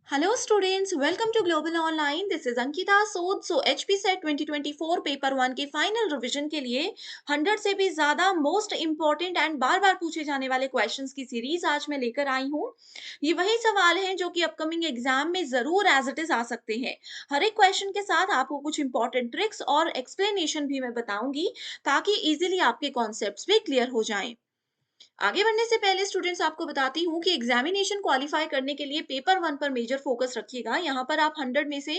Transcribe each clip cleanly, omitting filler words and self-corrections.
Hello students, welcome to Global Online. This is Ankita Sood. So HP Set 2024 paper 1 के final revision के लिए 100 से भी ज़्यादा मोस्ट इम्पॉर्टेंट एंड बार बार पूछे जाने वाले क्वेश्चंस की सीरीज आज मैं लेकर आई हूँ। ये वही सवाल हैं जो कि अपकमिंग एग्जाम में ज़रूर एज इट इज़ आ सकते हैं। हर एक क्वेश्चन के साथ आपको कुछ इंपॉर्टेंट ट्रिक्स और एक्सप्लेनेशन भी मैं बताऊंगी ताकि इजीली आपके कॉन्सेप्ट्स भी क्लियर हो जाएं। आगे बढ़ने से पहले स्टूडेंट्स आपको बताती हूँ कि एग्जामिनेशन क्वालिफाई करने के लिए पेपर 1 पर मेजर फोकस रखिएगा। यहाँ पर आप 100 में से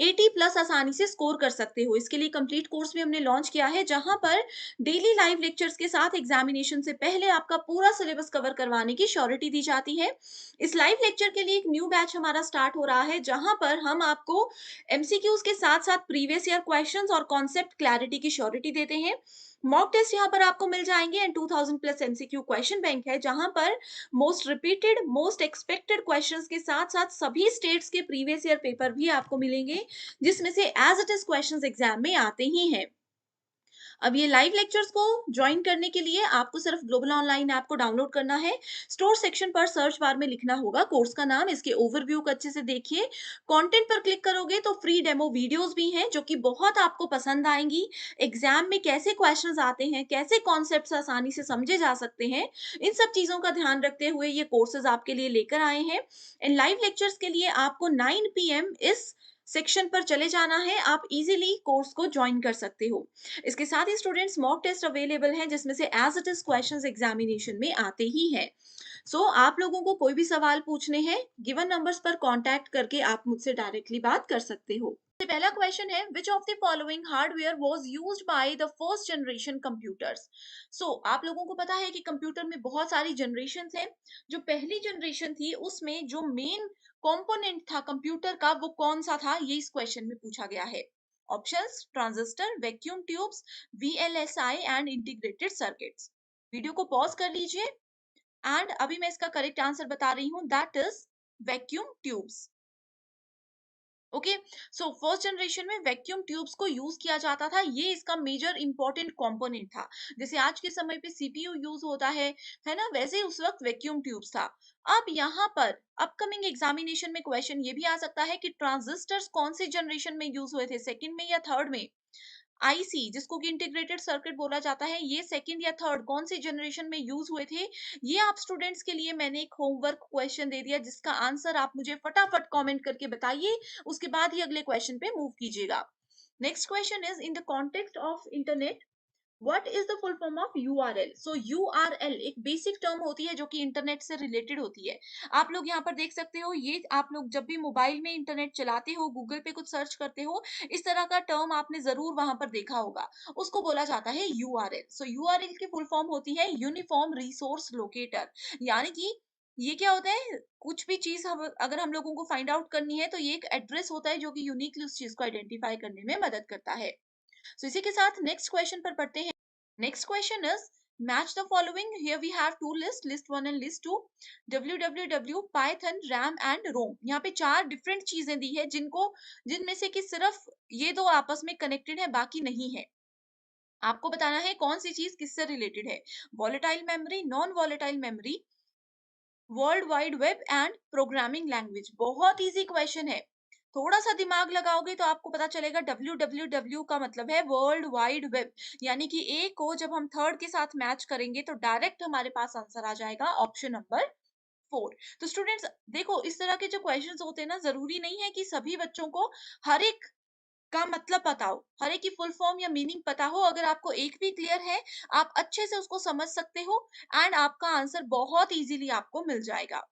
80 प्लस आसानी से स्कोर कर सकते हो। इसके लिए कंप्लीट कोर्स भी हमने लॉन्च किया है, जहाँ पर डेली लाइव लेक्चर्स के साथ एग्जामिनेशन से पहले आपका पूरा सिलेबस कवर करवाने की श्योरिटी दी जाती है। इस लाइव लेक्चर के लिए एक न्यू बैच हमारा स्टार्ट हो रहा है, जहाँ पर हम आपको एमसीक्यूज के साथ साथ प्रीवियस ईयर क्वेश्चंस और कॉन्सेप्ट क्लैरिटी की श्योरिटी देते हैं। मॉक टेस्ट यहाँ पर आपको मिल जाएंगे and 2000 plus MCQ question bank है, जहां पर most repeated most expected questions के साथ साथ सभी स्टेट्स के प्रीवियस ईयर पेपर भी आपको मिलेंगे, जिसमें से as it is questions exam में आते ही हैं। अब ये लाइव लेक्चर्स को ज्वाइन करने के लिए आपको सिर्फ ग्लोबल ऑनलाइन ऐप को डाउनलोड करना है। स्टोर सेक्शन पर सर्च बार में लिखना होगा कोर्स का नाम। इसके ओवरव्यू को अच्छे से देखिए। कंटेंट पर क्लिक करोगे तो फ्री डेमो वीडियोस भी हैं जो कि बहुत आपको पसंद आएंगी। एग्जाम में कैसे क्वेश्चंस आते हैं, कैसे कॉन्सेप्ट्स आसानी से समझे जा सकते हैं, इन सब चीजों का ध्यान रखते हुए ये कोर्सेज आपके लिए लेकर आए हैं। इन लाइव लेक्चर्स के लिए आपको 9 पीएम इस सेक्शन पर चले जाना है। आप इजीली कोर्स को ज्वाइन कर सकते हो। इसके साथ ही स्टूडेंट्स मॉक टेस्ट अवेलेबल हैं, जिसमें से as it is questions examination में आते ही हैं। सो आप लोगों को कोई भी सवाल पूछने हैं, गिवन नंबर्स पर कांटेक्ट करके आप मुझसे डायरेक्टली बात कर सकते हो। पहला क्वेश्चन है, which of the following hardware was used by the first generation computers. So आप लोगों को पता है कि कंप्यूटर में बहुत सारी जनरेशन हैं। जो पहली जनरेशन थी उसमें जो मेन कंपोनेंट था कंप्यूटर का वो कौन सा था, ये इस क्वेश्चन में पूछा गया है। Options: transistor, vacuum tubes, VLSI and integrated circuits. Video को पॉज कर लीजिए एंड अभी मैं इसका करेक्ट आंसर बता रही हूँ, that is vacuum tubes. Okay, so first generation में वैक्यूम ट्यूब्स को यूज किया जाता था। ये इसका मेजर इंपॉर्टेंट कंपोनेंट था। जैसे आज के समय पे सीपीयू यूज होता है ना, वैसे उस वक्त वैक्यूम ट्यूब्स था। अब यहाँ पर अपकमिंग एग्जामिनेशन में क्वेश्चन ये भी आ सकता है कि ट्रांजिस्टर्स कौन सी जनरेशन में यूज हुए थे, सेकंड में या थर्ड में। आईसी, जिसको कि इंटीग्रेटेड सर्किट बोला जाता है, ये सेकंड या थर्ड कौन सी जनरेशन में यूज हुए थे। ये आप स्टूडेंट्स के लिए मैंने एक होमवर्क क्वेश्चन दे दिया, जिसका आंसर आप मुझे फटाफट कमेंट करके बताइए। उसके बाद ही अगले क्वेश्चन पे मूव कीजिएगा। Next question is, in the context of internet what is the full form of URL. So URL एक बेसिक टर्म होती है जो कि इंटरनेट से रिलेटेड होती है। आप लोग यहाँ पर देख सकते हो, ये आप लोग जब भी मोबाइल में इंटरनेट चलाते हो, गूगल पे कुछ सर्च करते हो, इस तरह का टर्म आपने जरूर वहां पर देखा होगा। उसको बोला जाता है यूआरएल। सो यूआरएल की फुल फॉर्म होती है यूनिफॉर्म रिसोर्स लोकेटर। यानी कि ये क्या होता है, कुछ भी चीज अगर हम लोगों को फाइंड आउट करनी है तो ये एक एड्रेस होता है जो कि यूनिकली उस चीज को आइडेंटिफाई करने में मदद करता है। सो इसी के साथ नेक्स्ट क्वेश्चन पर पढ़ते हैं। Next question is, match the following. Here we have two lists, list 1 and list 2. www, Python, RAM and ROM. यहाँ पे चार डिफरेंट चीजें दी है जिनमें से कि सिर्फ ये दो आपस में कनेक्टेड है, बाकी नहीं है। आपको बताना है कौन सी चीज किससे रिलेटेड है। Volatile memory, non volatile memory, world wide web and programming language. बहुत इजी क्वेश्चन है। थोड़ा सा दिमाग लगाओगे तो आपको पता चलेगा। www का मतलब है वर्ल्ड वाइड वेब, यानी कि ए को जब हम थर्ड के साथ मैच करेंगे तो डायरेक्ट हमारे पास आंसर आ जाएगा ऑप्शन नंबर 4। तो स्टूडेंट्स देखो, इस तरह के जो क्वेश्चंस होते हैं ना, जरूरी नहीं है कि सभी बच्चों को हर एक का मतलब पता हो, हर एक की फुल फॉर्म या मीनिंग पता हो। अगर आपको एक भी क्लियर है, आप अच्छे से उसको समझ सकते हो एंड आपका आंसर बहुत इजीली आपको मिल जाएगा।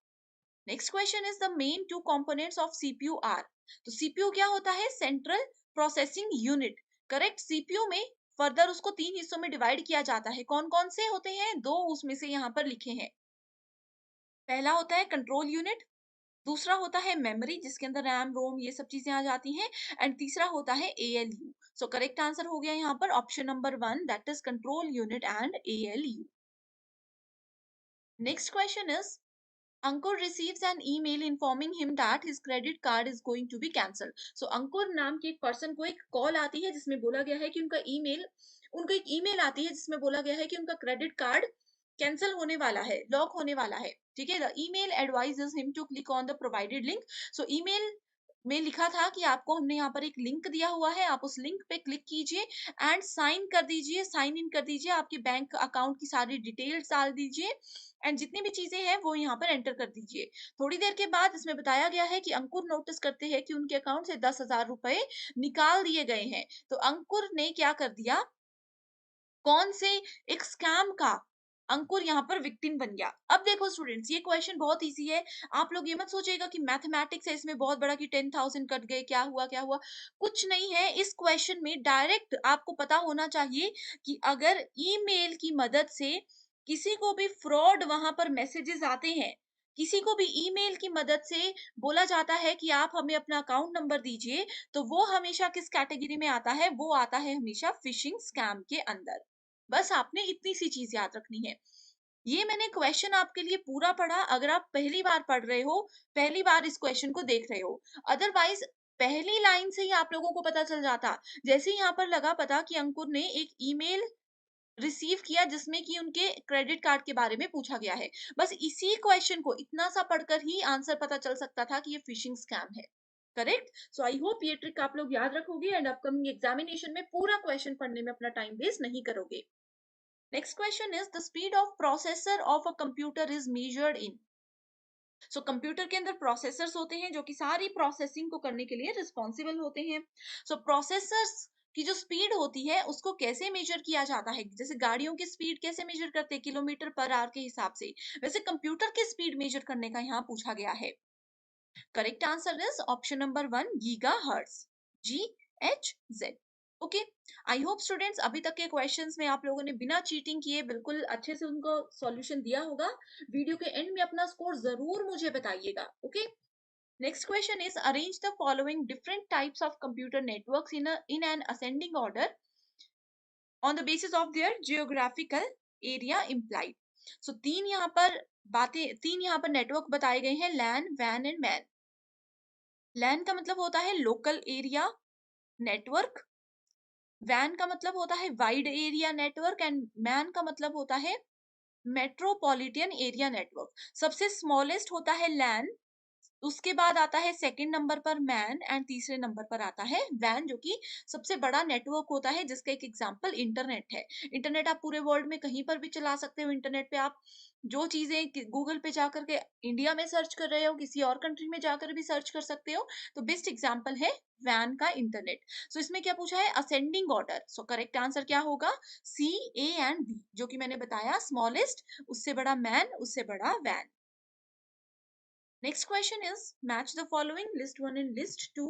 Next question is, the main two components of CPU are. तो सीपीयू क्या होता है, central processing unit. Correct. CPU में फर्दर उसको तीन हिस्सों में डिवाइड किया जाता है। कौन कौन से होते हैं, दो उसमें से यहाँ पर लिखे हैं। पहला होता है कंट्रोल यूनिट, दूसरा होता है मेमोरी जिसके अंदर रैम रोम ये सब चीजें आ जाती हैं, एंड तीसरा होता है एएलयू। सो करेक्ट आंसर हो गया यहाँ पर option number 1, that is control unit and ALU. Next question is, Ankur receives an email informing him that his credit card is going to be cancelled. So अंकुर नाम के एक पर्सन को एक call आती है जिसमें बोला गया है कि उनको एक ईमेल आती है जिसमें बोला गया है कि उनका क्रेडिट कार्ड कैंसिल होने वाला है, लॉक होने वाला है, ठीक है। The email advises him to click on the provided link. So email में लिखा था कि आपको हमने यहाँ पर एक लिंक दिया हुआ है, आप उस लिंक पे क्लिक कीजिए एंड साइन कर दीजिए, साइन इन कर दीजिए, आपके बैंक अकाउंट की सारी डिटेल्स डाल दीजिए एंड जितनी भी चीजें हैं वो यहाँ पर एंटर कर दीजिए। थोड़ी देर के बाद इसमें बताया गया है कि अंकुर नोटिस करते हैं कि उनके अकाउंट से 10,000 रुपए निकाल दिए गए हैं। तो अंकुर ने क्या कर दिया, कौन से एक स्कैम का अंकुर यहाँ पर विक्टिम बन गया। अब देखो स्टूडेंट्स, ये क्वेश्चन बहुत इजी है। आप लोग ये मत सोचिएगा कि मैथमेटिक्स है इसमें बहुत बड़ा कि 10,000 कट गए, क्या हुआ क्या हुआ, कुछ नहीं है। इस क्वेश्चन में डायरेक्ट आपको पता होना चाहिए कि अगर ईमेल की मदद से किसी को भी फ्रॉड वहां पर मैसेजेस आते हैं, किसी को भी ईमेल की मदद से बोला जाता है कि आप हमें अपना अकाउंट नंबर दीजिए, तो वो हमेशा किस कैटेगरी में आता है, वो आता है हमेशा फिशिंग स्कैम के अंदर। बस आपने इतनी सी चीज याद रखनी है। ये मैंने क्वेश्चन आपके लिए पूरा पढ़ा, अगर आप पहली बार पढ़ रहे हो, पहली बार इस क्वेश्चन को देख रहे हो। अदरवाइज पहली लाइन से ही आप लोगों को पता चल जाता। जैसे यहाँ पर लगा पता कि अंकुर ने एक ईमेल रिसीव किया जिसमें कि उनके क्रेडिट कार्ड के बारे में पूछा गया है, बस इसी क्वेश्चन को इतना सा पढ़कर ही आंसर पता चल सकता था कि ये फिशिंग स्कैम है। करेक्ट। सो आई होप ये ट्रिक आप लोग याद रखोगे एंड अपकमिंग एग्जामिनेशन में पूरा क्वेश्चन पढ़ने में अपना टाइम वेस्ट नहीं करोगे। Next question is the speed of processor of a computer is measured in. So computer के अंदर प्रोसेसर्स होते हैं जो कि सारी प्रोसेसिंग को करने के लिए रिस्पॉन्सिबल होते हैं। सो प्रोसेसर्स की जो स्पीड होती है उसको कैसे मेजर किया जाता है, जैसे गाड़ियों की स्पीड कैसे मेजर करते हैं, किलोमीटर पर आवर के हिसाब से, वैसे कंप्यूटर की स्पीड मेजर करने का यहाँ पूछा गया है। Correct answer is option number 1 giga hertz, GHz। Okay, I hope students अभी तक के क्वेश्चंस में आप लोगों ने बिना चीटिंग किए बिल्कुल अच्छे से उनको सॉल्यूशन दिया होगा। वीडियो के एंड में अपना स्कोर जरूर मुझे बताइएगा। Okay, next question is arrange the following different types of computer networks in an ascending order on the basis of their geographical area implied. So तीन यहाँ पर नेटवर्क बताए गए हैं, लैन, वैन एंड मैन। लैन का मतलब होता है लोकल एरिया नेटवर्क, वैन का मतलब होता है wide area network and man का मतलब होता है मेट्रोपॉलिटन एरिया नेटवर्क। सबसे स्मॉलेस्ट होता है लैन, उसके बाद आता है सेकंड नंबर पर मैन एंड तीसरे नंबर पर आता है वैन, जो कि सबसे बड़ा नेटवर्क होता है, जिसका एक एग्जांपल इंटरनेट है। इंटरनेट आप पूरे वर्ल्ड में कहीं पर भी चला सकते हो। इंटरनेट पे आप जो चीजें गूगल पे जाकर के इंडिया में सर्च कर रहे हो, किसी और कंट्री में जाकर भी सर्च कर सकते हो। तो बेस्ट एग्जांपल है वैन का इंटरनेट। सो इसमें क्या पूछा है, असेंडिंग ऑर्डर। सो करेक्ट आंसर क्या होगा, C, A एंड B, जो कि मैंने बताया, स्मॉलेस्ट, उससे बड़ा मैन, उससे बड़ा van. Next question is match the following, list 1 and list 2.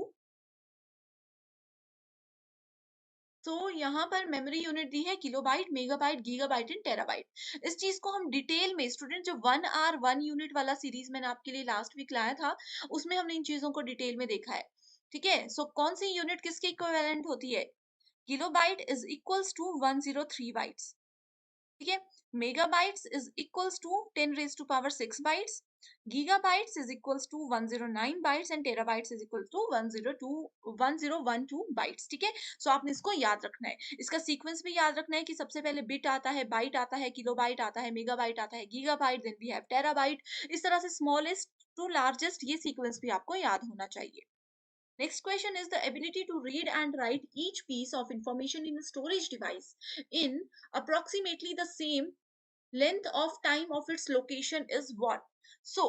तो यहाँ पर मेमोरी यूनिट दी है kilobyte, megabyte, gigabyte and terabyte. इस चीज को हम डिटेल में स्टूडेंट, जो 1 आवर 1 यूनिट वाला सीरीज मैंने आपके लिए लास्ट वीक लाया था, उसमें हमने इन चीजों को डिटेल में देखा है। ठीक है, सो कौन सी यूनिट किसके इक्विवेलेंट होती है, kilobyte is equals to 103 bytes. ठीक है, megabytes is equals to 10⁶ bytes, gigabytes is equals to 109 bytes and terabytes is equals to 1012 bytes। ठीक है, सो आपने इसको याद रखना है, इसका सीक्वेंस भी याद रखना है कि सबसे पहले बिट आता है, बाइट आता है, किलोबाइट आता है, मेगाबाइट आता है, gigabyte, then we have terabyte. इस तरह से स्मॉलेस्ट टू लार्जेस्ट ये सीक्वेंस भी आपको याद होना चाहिए। Next question is the ability to read and write each piece of information in a storage device in approximately the same length of time of its location is what? So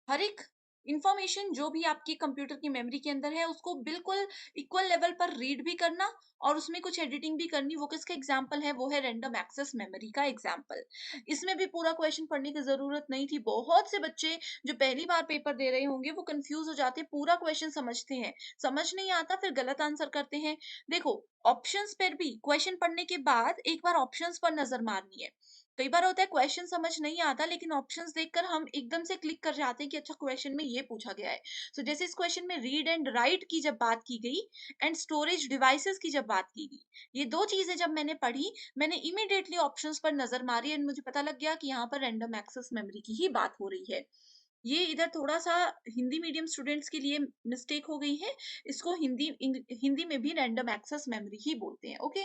हर एक information जो भी आपकी computer की memory के अंदर है उसको बिल्कुल इक्वल लेवल पर रीड भी करना और उसमें कुछ एडिटिंग भी करनी, वो किसका एग्जाम्पल है, वो है रैंडम एक्सेस मेमोरी का एग्जाम्पल। इसमें भी पूरा क्वेश्चन पढ़ने की जरूरत नहीं थी। बहुत से बच्चे जो पहली बार पेपर दे रहे होंगे वो कंफ्यूज हो जाते हैं, पूरा क्वेश्चन समझते हैं, समझ नहीं आता फिर गलत आंसर करते हैं। देखो, ऑप्शंस पर भी क्वेश्चन पढ़ने के बाद एक बार ऑप्शंस पर नजर मारनी है। कई बार होता है क्वेश्चन समझ नहीं आता लेकिन ऑप्शंस देखकर हम एकदम से क्लिक कर जाते हैं कि अच्छा क्वेश्चन में ये पूछा गया है। सो जैसे इस क्वेश्चन में रीड एंड राइट की जब बात की गई एंड स्टोरेज डिवाइसेस की जब बात की गई, ये दो चीजें जब मैंने पढ़ी, मैंने इमीडिएटली ऑप्शंस पर नजर मारी एंड मुझे पता लग गया कि यहाँ पर रैंडम एक्सेस मेमोरी की ही बात हो रही है। ये इधर थोड़ा सा हिंदी मीडियम स्टूडेंट्स के लिए मिस्टेक हो गई है, इसको हिंदी में भी रैंडम एक्सेस मेमोरी ही बोलते हैं। Okay,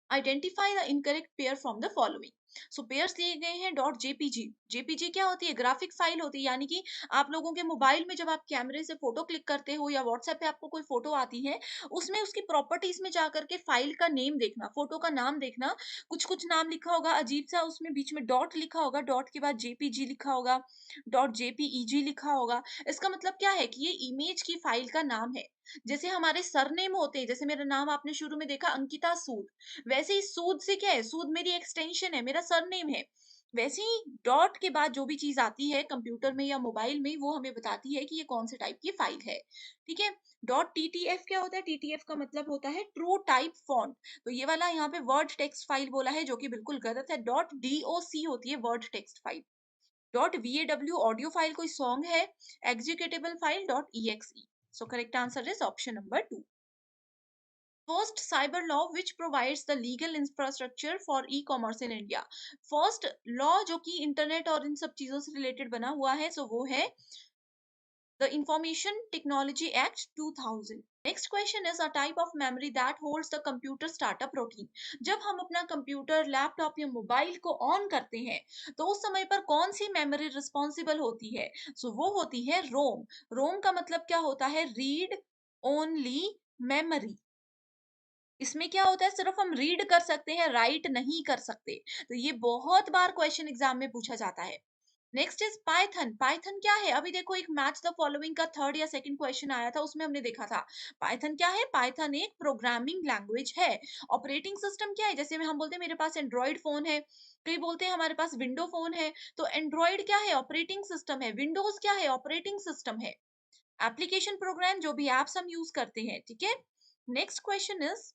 identify the incorrect pair from the following. So pairs दिए गए हैं डॉट जेपीजी। जेपीजी क्या होती है? ग्राफिक फाइल होती है, यानी कि आप लोगों के मोबाइल में जब आप कैमरे से फोटो क्लिक करते हो या व्हाट्सएप पे आपको कोई फोटो आती है, उसमें उसकी प्रॉपर्टीज में जाकर के फाइल का नेम देखना, फोटो का नाम देखना। कुछ कुछ नाम लिखा होगा अजीब सा, उसमें बीच में डॉट लिखा होगा, डॉट के बाद जेपीजी लिखा होगा, डॉट जेपीईजी लिखा होगा। इसका मतलब क्या है कि ये इमेज की फाइल का नाम है। जैसे हमारे सरनेम होते हैं, जैसे मेरा नाम आपने शुरू में देखा अंकिता सूद, वैसे ही सूद से क्या है? सूद मेरी एक्सटेंशन है, मेरा सरनेम है। वैसे ही डॉट के बाद जो भी चीज आती है कंप्यूटर में या मोबाइल में, वो हमें बताती है कि ये कौन से टाइप की फाइल है। ठीक है। डॉट टीटीएफ क्या होता है? टीटीएफ का मतलब होता है ट्रू टाइप फॉन्ट। तो ये वाला यहाँ पे वर्ड टेक्स्ट फाइल बोला है, जो कि बिल्कुल गलत है। डॉट डीओसी होती है word text file. Dot VAW audio file कोई सॉन्ग है। Executable file dot EXE. So correct answer is option number 2। First cyber law which provides the legal infrastructure for e-commerce in India। First law जो कि internet और इन सब चीजों से related बना हुआ है, सो वो है the information technology act 2000। Next question is a type of memory that holds the computer startup routine. जब हम अपना कंप्यूटर, लैपटॉप या मोबाइल को ऑन करते हैं, तो उस समय पर कौन सी मेमोरी रिस्पॉन्सिबल होती है? सो वो होती है रोम। रोम का मतलब क्या होता है? Read only memory. इसमें क्या होता है? सिर्फ हम रीड कर सकते हैं, राइट नहीं कर सकते। तो ये बहुत बार क्वेश्चन एग्जाम में पूछा जाता है। Next is Python. पाइथन क्या है? अभी देखो, एक मैच द फॉलोइंग का थर्ड या सेकंड क्वेश्चन आया था, उसमें हमने देखा था। पाइथन क्या है? पाइथन एक प्रोग्रामिंग लैंग्वेज है। ऑपरेटिंग सिस्टम क्या है? जैसे में हम बोलते हैं मेरे पास एंड्रॉइड फोन है, कई बोलते हैं हमारे पास विंडो फोन है। तो एंड्रॉइड क्या है? ऑपरेटिंग सिस्टम है। विंडोज क्या है? ऑपरेटिंग सिस्टम है। एप्लीकेशन प्रोग्राम जो भी एप्स हम यूज करते हैं। ठीक है। Next question is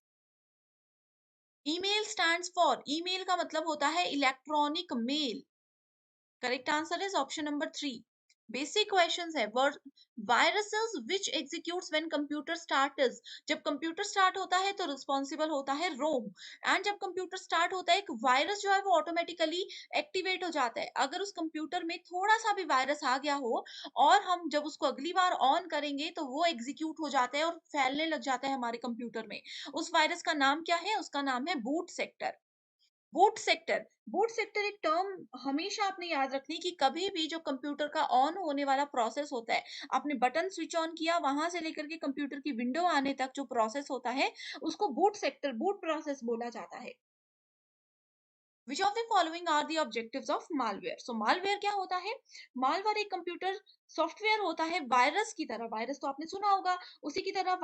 email stands for. Email का मतलब होता है electronic mail. Correct answer is option number 3। Basic questions है। Viruses which executes when computer start is. जब कंप्यूटर स्टार्ट होता है तो रिस्पॉन्सिबल होता है रोम। एंड जब कंप्यूटर स्टार्ट होता है, एक वायरस जो है वो ऑटोमेटिकली एक्टिवेट हो जाता है। अगर उस कंप्यूटर में थोड़ा सा भी वायरस आ गया हो और हम जब उसको अगली बार ऑन करेंगे, तो वो एग्जीक्यूट हो जाता है और फैलने लग जाता है हमारे कंप्यूटर में। उस वायरस का नाम क्या है? उसका नाम है boot sector. Boot sector. Boot sector एक टर्म हमेशा आपने याद रखनी कि कभी भी जो कंप्यूटर का ऑन होने वाला प्रोसेस होता है, आपने बटन स्विच ऑन किया, वहां से लेकर के कंप्यूटर की विंडो आने तक जो प्रोसेस होता है, उसको बूट सेक्टर, बूट प्रोसेस बोला जाता है। Which of the following are the objectives of malware. So malware क्या होता है? मालवेयर एक कंप्यूटर सॉफ्टवेयर होता है वायरस की तरह। वायरस तो आपने सुना होगा, उसी की तरह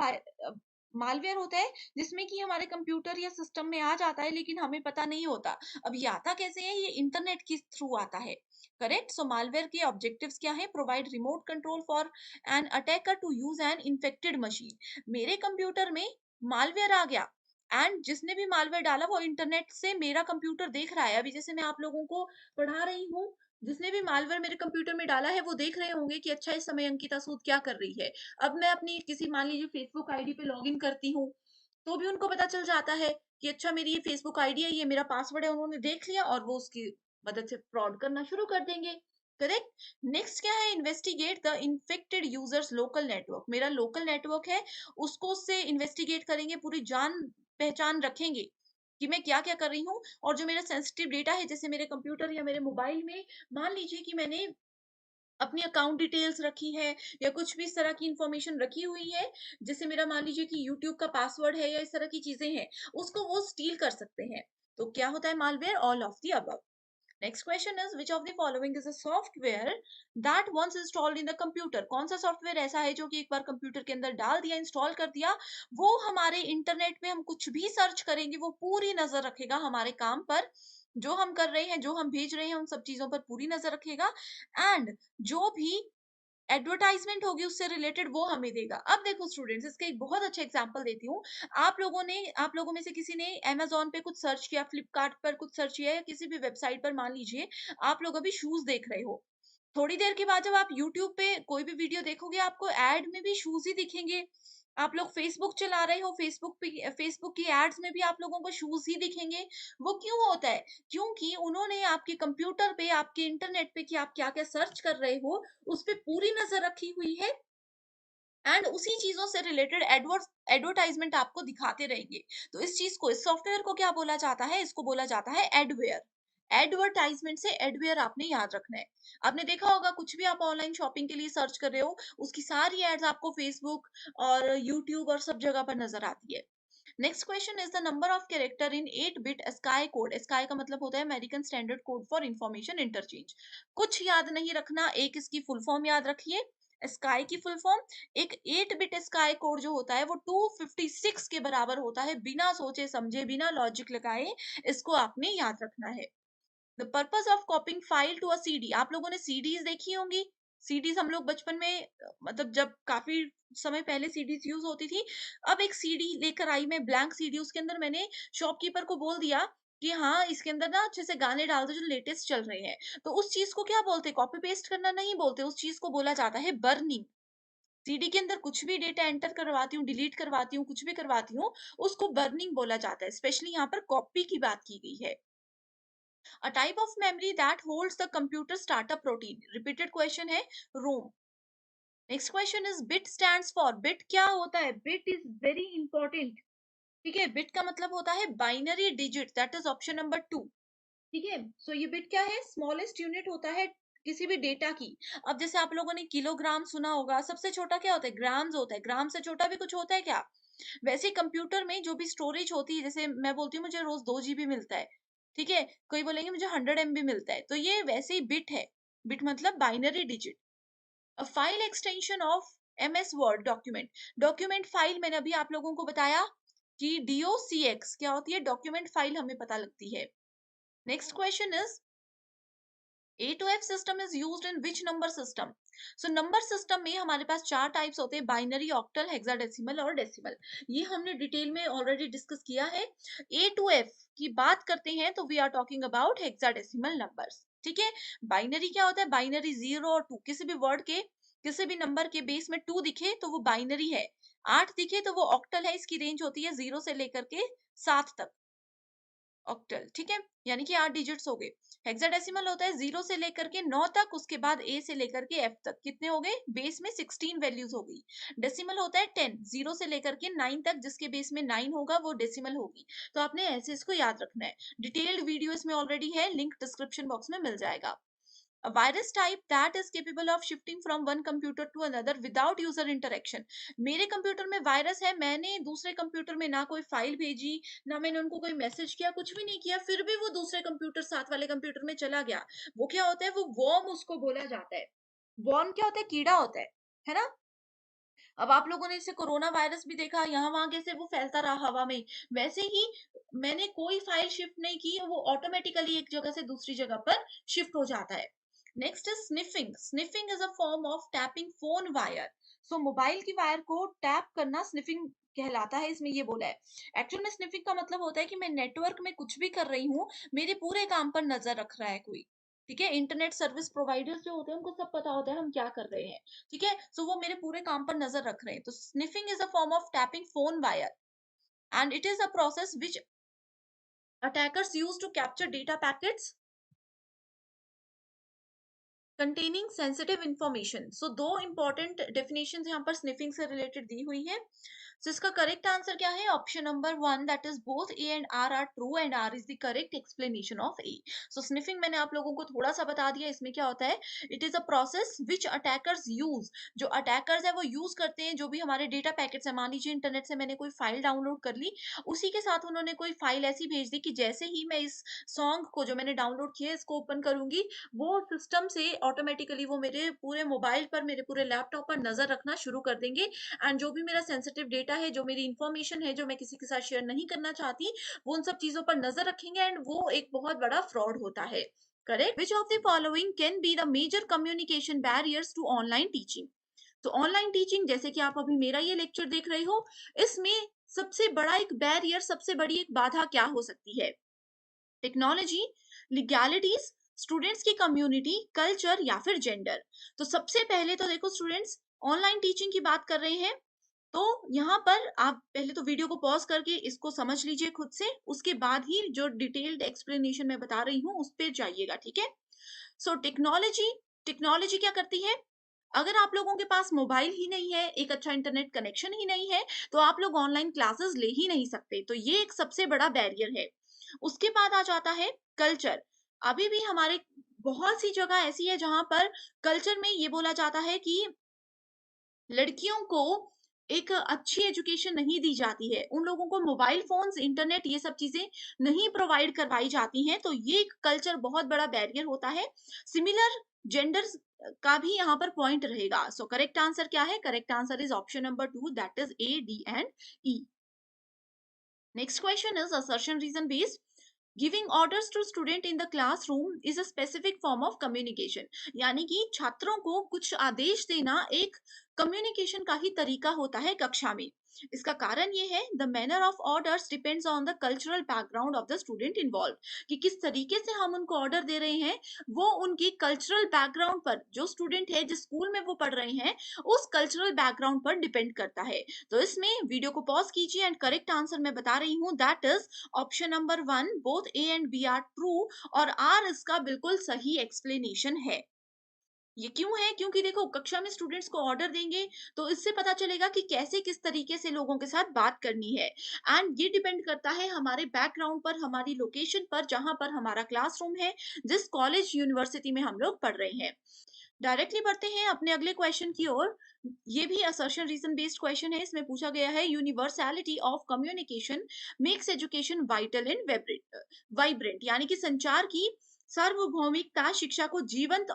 मालवेयर होता है, जिसमें कि हमारे कंप्यूटर या सिस्टम में आ जाता है, लेकिन हमें पता नहीं होता। अब ये आता कैसे है? ये इंटरनेट के थ्रू आता है। करेक्ट। सो मालवेयर के ऑब्जेक्टिव्स क्या है? Provide remote control for an attacker to use an infected machine. मेरे कंप्यूटर में मालवेयर आ गया, एंड जिसने भी मालवेयर डाला वो इंटरनेट से मेरा कंप्यूटर देख रहा है। अभी जैसे मैं आप लोगों को पढ़ा रही हूँ, जिसने भी मालवेयर मेरे कंप्यूटर में डाला है, वो देख रहे होंगे कि अच्छा इस समय अंकिता सूद क्या कर रही है। अब मैं अपनी किसी, मान लीजिए, फेसबुक आईडी पे लॉगिन करती हूँ, तो भी उनको पता चल जाता है कि अच्छा मेरी ये फेसबुक आईडी है, ये मेरा पासवर्ड है, उन्होंने देख लिया और वो उसकी मदद से फ्रॉड करना शुरू कर देंगे। करेक्ट। नेक्स्ट क्या है? Investigate the infected users local network. मेरा लोकल नेटवर्क है, उसको उससे इन्वेस्टिगेट करेंगे, पूरी जान पहचान रखेंगे कि मैं क्या क्या कर रही हूँ। और जो मेरा सेंसिटिव डेटा है, जैसे मेरे कंप्यूटर या मेरे मोबाइल में, मान लीजिए कि मैंने अपनी अकाउंट डिटेल्स रखी है या कुछ भी इस तरह की इंफॉर्मेशन रखी हुई है, जैसे मेरा मान लीजिए कि यूट्यूब का पासवर्ड है या इस तरह की चीजें हैं, उसको वो स्टील कर सकते हैं। तो क्या होता है? Malware. All of the above. Next question is which of the following is a software that once installed in the computer. कौन सा सॉफ्टवेयर ऐसा है जो कि एक बार कंप्यूटर के अंदर डाल दिया, इंस्टॉल कर दिया, वो हमारे इंटरनेट पे हम कुछ भी सर्च करेंगे, वो पूरी नजर रखेगा हमारे काम पर, जो हम कर रहे हैं, जो हम भेज रहे हैं, उन सब चीजों पर पूरी नजर रखेगा। एंड जो भी एडवर्टाइजमेंट होगी उससे रिलेटेड, वो हमें देगा। अब देखो स्टूडेंट्स, इसका एक बहुत अच्छा एग्जांपल देती हूँ। आप लोगों में से किसी ने अमेजोन पे कुछ सर्च किया, फ्लिपकार्ट पर कुछ सर्च किया, या किसी भी वेबसाइट पर, मान लीजिए आप लोग अभी शूज देख रहे हो, थोड़ी देर के बाद जब आप यूट्यूब पे कोई भी वीडियो देखोगे, आपको एड में भी शूज ही दिखेंगे। आप लोग फेसबुक चला रहे हो, फेसबुक की एड्स में भी आप लोगों को शूज ही दिखेंगे। वो क्यों होता है? क्योंकि उन्होंने आपके कंप्यूटर पे, आपके इंटरनेट पे, कि आप क्या क्या सर्च कर रहे हो, उस पे पूरी नजर रखी हुई है। एंड उसी चीजों से रिलेटेड एडवर्टाइजमेंट आपको दिखाते रहेंगे। तो इस चीज को, इस सॉफ्टवेयर को क्या बोला जाता है? इसको बोला जाता है एडवेयर। एडवर्टाइजमेंट से एडवेयर आपने याद रखना है। आपने देखा होगा कुछ भी आप ऑनलाइन शॉपिंग के लिए सर्च कर रहे हो, उसकी सारी एड्स आपको फेसबुक और यूट्यूब और सब जगह पर नजर आती है। Next question is the number of character in 8 bit sky code. Sky का मतलब होता है American standard code for information interchange. कुछ याद नहीं रखना, एक इसकी फुल फॉर्म याद रखिए। स्काई की फुल फॉर्म, एक 8 बिट स्काई कोड जो होता है वो 256 के बराबर होता है। बिना सोचे समझे, बिना लॉजिक लगाए इसको आपने याद रखना है। The purpose of copying file to a CD. आप लोगों ने सीडीज देखी होंगी। सीडीज हम लोग बचपन में मतलब जब काफी समय पहले सीडीज यूज होती थी। अब एक सीडी लेकर आई मैं, ब्लैंक सीडी, उसके अंदर मैंने शॉपकीपर को बोल दिया कि हाँ इसके अंदर ना अच्छे से गाने डाल दो जो लेटेस्ट चल रहे हैं। तो उस चीज को क्या बोलते? कॉपी पेस्ट करना नहीं बोलते, उस चीज को बोला जाता है बर्निंग। सीडी के अंदर कुछ भी डेटा एंटर करवाती हूँ, डिलीट करवाती हूँ, कुछ भी करवाती हूँ, उसको बर्निंग बोला जाता है। स्पेशली यहाँ पर कॉपी की बात की गई है। A type of memory that holds the computer startup routine. Repeated question है ROM. Next question is bit stands for. Bit क्या होता है? Bit is very important. ठीक है, bit का मतलब होता है binary digit. That is option number 2. ठीक है, so ये bit क्या है? Smallest unit होता है किसी भी डेटा की। अब जैसे आप लोगों ने किलोग्राम सुना होगा, सबसे छोटा क्या होता है? ग्राम्स होता है। ग्राम से छोटा भी कुछ होता है क्या? वैसे कंप्यूटर में जो भी स्टोरेज होती है, जैसे मैं बोलती हूँ मुझे रोज 2 GB मिलता है, ठीक है, कोई बोलेंगे मुझे 100 MB मिलता है, तो ये वैसे ही बिट है। बिट मतलब binary digit. A file extension of MS word document. Document file मैंने अभी आप लोगों को बताया कि DOCX क्या होती है, डॉक्यूमेंट फाइल हमें पता लगती है। Next question is A to F system is used in which number system? So number system में हमारे पास 4 टाइप्स होते हैं, बाइनरी, ऑक्टल, हेक्साडेसिमल और डेसिमल। ये हमने डिटेल में ऑलरेडी डिस्कस किया है। A to F की बात करते हैं तो we are talking about hexadecimal numbers. ठीक है, बाइनरी क्या होता है? बाइनरी 0 और 2, किसी भी वर्ड के, किसी भी नंबर के बेस में 2 दिखे तो वो बाइनरी है, 8 दिखे तो वो ऑक्टल है। इसकी रेंज होती है 0 से लेकर के 7 तक। ऑक्टल, ठीक है, यानी कि 8 डिजिट्स हो गए। हेक्साडेसिमल होता है 0 से लेकर के 9 तक, उसके बाद ए से लेकर के एफ तक। कितने हो गए? बेस में 16 वैल्यूज हो गई। डेसिमल होता है 10, 0 से लेकर के 9 तक, जिसके बेस में 9 होगा वो डेसिमल होगी। तो आपने ऐसे इसको याद रखना है। डिटेल्ड वीडियो इसमें ऑलरेडी है, लिंक डिस्क्रिप्शन बॉक्स में मिल जाएगा। A virus type that is capable of shifting from one computer to another without user interaction. मेरे कंप्यूटर में वायरस है, मैंने दूसरे कंप्यूटर में ना कोई फाइल भेजी, ना मैंने उनको कोई मैसेज किया, कुछ भी नहीं किया, फिर भी वो दूसरे कंप्यूटर, साथ वाले कंप्यूटर में चला गया। वो क्या होता है? वो वॉर्म उसको बोला जाता है। वॉर्म क्या होता है? कीड़ा होता है ना? अब आप लोगों ने इसे कोरोना वायरस भी देखा, यहाँ वहां कैसे वो फैलता रहा हवा में। वैसे ही मैंने कोई फाइल शिफ्ट नहीं की, वो ऑटोमेटिकली एक जगह से दूसरी जगह पर शिफ्ट हो जाता है। Next is sniffing. Sniffing is a form of tapping phone wire. So mobile की वायर को टैप करना स्निफिंग कहलाता है, इसमें ये बोला है। एक्चुअल में स्निफिंग का मतलब होता है कि मैं नेटवर्क में कुछ भी कर रही हूँ, मेरे पूरे काम पर नजर रख रहा है कोई। ठीक है, इंटरनेट सर्विस प्रोवाइडर्स जो होते हैं उनको सब पता होता है हम क्या कर रहे हैं। ठीक है, सो वो मेरे पूरे काम पर नजर रख रहे हैं। तो sniffing is a form of tapping phone wire and it is a process which attackers use to capture data packets containing sensitive information. So दो इंपॉर्टेंट डेफिनेशन यहाँ पर स्निफिंग से रिलेटेड दी हुई है। सो इसका करेक्ट आंसर क्या है? Option number 1, that is both A and R are true and R is the correct explanation of A. So sniffing मैंने आप लोगों को थोड़ा सा बता दिया, इसमें क्या होता है? It is a process which attackers use. जो अटैकर्स है वो यूज करते हैं जो भी हमारे डेटा पैकेट्स है। मान लीजिए इंटरनेट से मैंने कोई फाइल डाउनलोड कर ली, उसी के साथ उन्होंने कोई फाइल ऐसी भेज दी कि जैसे ही मैं इस सॉन्ग को जो मैंने डाउनलोड किया इसको ओपन करूंगी, वो सिस्टम से ऑटोमेटिकली वो मेरे पूरे मोबाइल पर, मेरे पूरे लैपटॉप पर नजर रखना शुरू कर देंगे। एंड जो भी मेरा सेंसिटिव डेटा है, जो मेरी इंफॉर्मेशन है, जो मैं किसी के साथ शेयर नहीं करना चाहती, वो उन सब चीजों पर नजर रखेंगे एंड वो एक बहुत बड़ा फ्रॉड होता है। Correct? Which of the following can be the major communication barriers to online teaching? तो ऑनलाइन टीचिंग, जैसे कि आप अभी मेरा ये लेक्चर देख रहे हो, इसमें सबसे बड़ा एक बैरियर, सबसे बड़ी एक बाधा क्या हो सकती है? टेक्नोलॉजी, लीगैलिटीज, स्टूडेंट्स की कम्युनिटी, कल्चर या फिर जेंडर। तो सबसे पहले तो देखो स्टूडेंट्स, ऑनलाइन टीचिंग की बात कर रहे हैं, तो यहाँ पर आप पहले तो वीडियो को पॉज करके इसको समझ लीजिए खुद से, उसके बाद ही जो डिटेल्ड एक्सप्लेनेशन मैं बता रही हूँ उस पर जाइएगा। ठीक है, सो टेक्नोलॉजी, टेक्नोलॉजी क्या करती है? अगर आप लोगों के पास मोबाइल ही नहीं है, एक अच्छा इंटरनेट कनेक्शन ही नहीं है, तो आप लोग ऑनलाइन क्लासेस ले ही नहीं सकते। तो ये एक सबसे बड़ा बैरियर है। उसके बाद आ जाता है कल्चर। अभी भी हमारे बहुत सी जगह ऐसी है जहाँ पर कल्चर में ये बोला जाता है कि लड़कियों को एक अच्छी एजुकेशन नहीं दी जाती है। उन लोगों को मोबाइल फ़ोन्स, इंटरनेट ये सब चीज़ें नहीं प्रोवाइड करवाई जाती हैं, तो ये एक कल्चर बहुत बड़ा बैरियर होता है। सिमिलर जेंडर्स का भी यहाँ पर पॉइंट रहेगा। सो करेक्ट आंसर क्या है? Correct answer is option number 2 that is A, D and E. Next question is assertion reason based. Giving orders to student in the classroom is a specific form of communication. यानी कि छात्रों को कुछ आदेश देना एक communication का ही तरीका होता है कक्षा में। इसका कारण ये है the manner of orders depends on the cultural background of the student involve, कि किस तरीके से हम उनको ऑर्डर दे रहे हैं वो उनकी कल्चरल बैकग्राउंड पर, जो स्टूडेंट है जिस स्कूल में वो पढ़ रहे हैं उस कल्चरल बैकग्राउंड पर डिपेंड करता है। तो इसमें वीडियो को पॉज कीजिए एंड करेक्ट आंसर मैं बता रही हूँ that is option number 1 both A and B are true, और आर इसका बिल्कुल सही एक्सप्लेनेशन है। ये क्यों है? क्योंकि देखो कक्षा में स्टूडेंट्स को ऑर्डर देंगे तो इससे पता चलेगा कि कैसे किस तरीके से लोगों के साथ बात करनी है, एंड ये डिपेंड करता है हमारे बैकग्राउंड पर, हमारी लोकेशन पर, जहां पर हमारा क्लासरूम है, जिस कॉलेज यूनिवर्सिटी में हम लोग पढ़ रहे हैं। डायरेक्टली बढ़ते हैं अपने अगले क्वेश्चन की ओर। ये भी असर्शन रीजन बेस्ड क्वेश्चन है। इसमें पूछा गया है universality of communication makes education vital and vibrant, यानी कि संचार की सार्वभौमिकता शिक्षा को जीवंत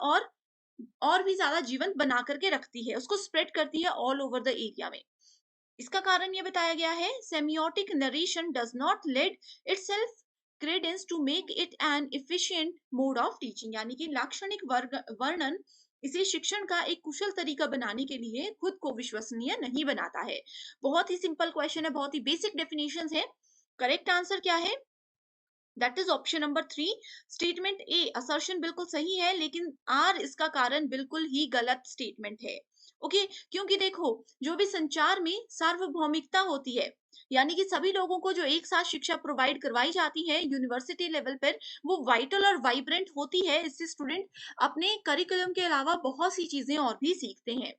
और भी ज्यादा जीवंत बना करके रखती है, उसको स्प्रेड करती है ऑल ओवर द एरिया में। इसका कारण ये बताया गया है semiotic narration does not lend itself credence to make it an efficient mode of teaching, यानी कि लाक्षणिक वर्णन इसे शिक्षण का एक कुशल तरीका बनाने के लिए खुद को विश्वसनीय नहीं बनाता है। बहुत ही सिंपल क्वेश्चन है, बहुत ही बेसिक डेफिनेशंस है। करेक्ट आंसर क्या है? That is option number 3। Statement A assertion बिल्कुल सही है, लेकिन आर इसका कारण बिल्कुल ही गलत स्टेटमेंट है। ओके क्योंकि देखो जो भी संचार में सार्वभौमिकता होती है, यानी कि सभी लोगों को जो एक साथ शिक्षा प्रोवाइड करवाई जाती है यूनिवर्सिटी लेवल पर, वो वाइटल और वाइब्रेंट होती है। इससे स्टूडेंट अपने करिकुलम के अलावा बहुत सी चीजें और भी सीखते हैं।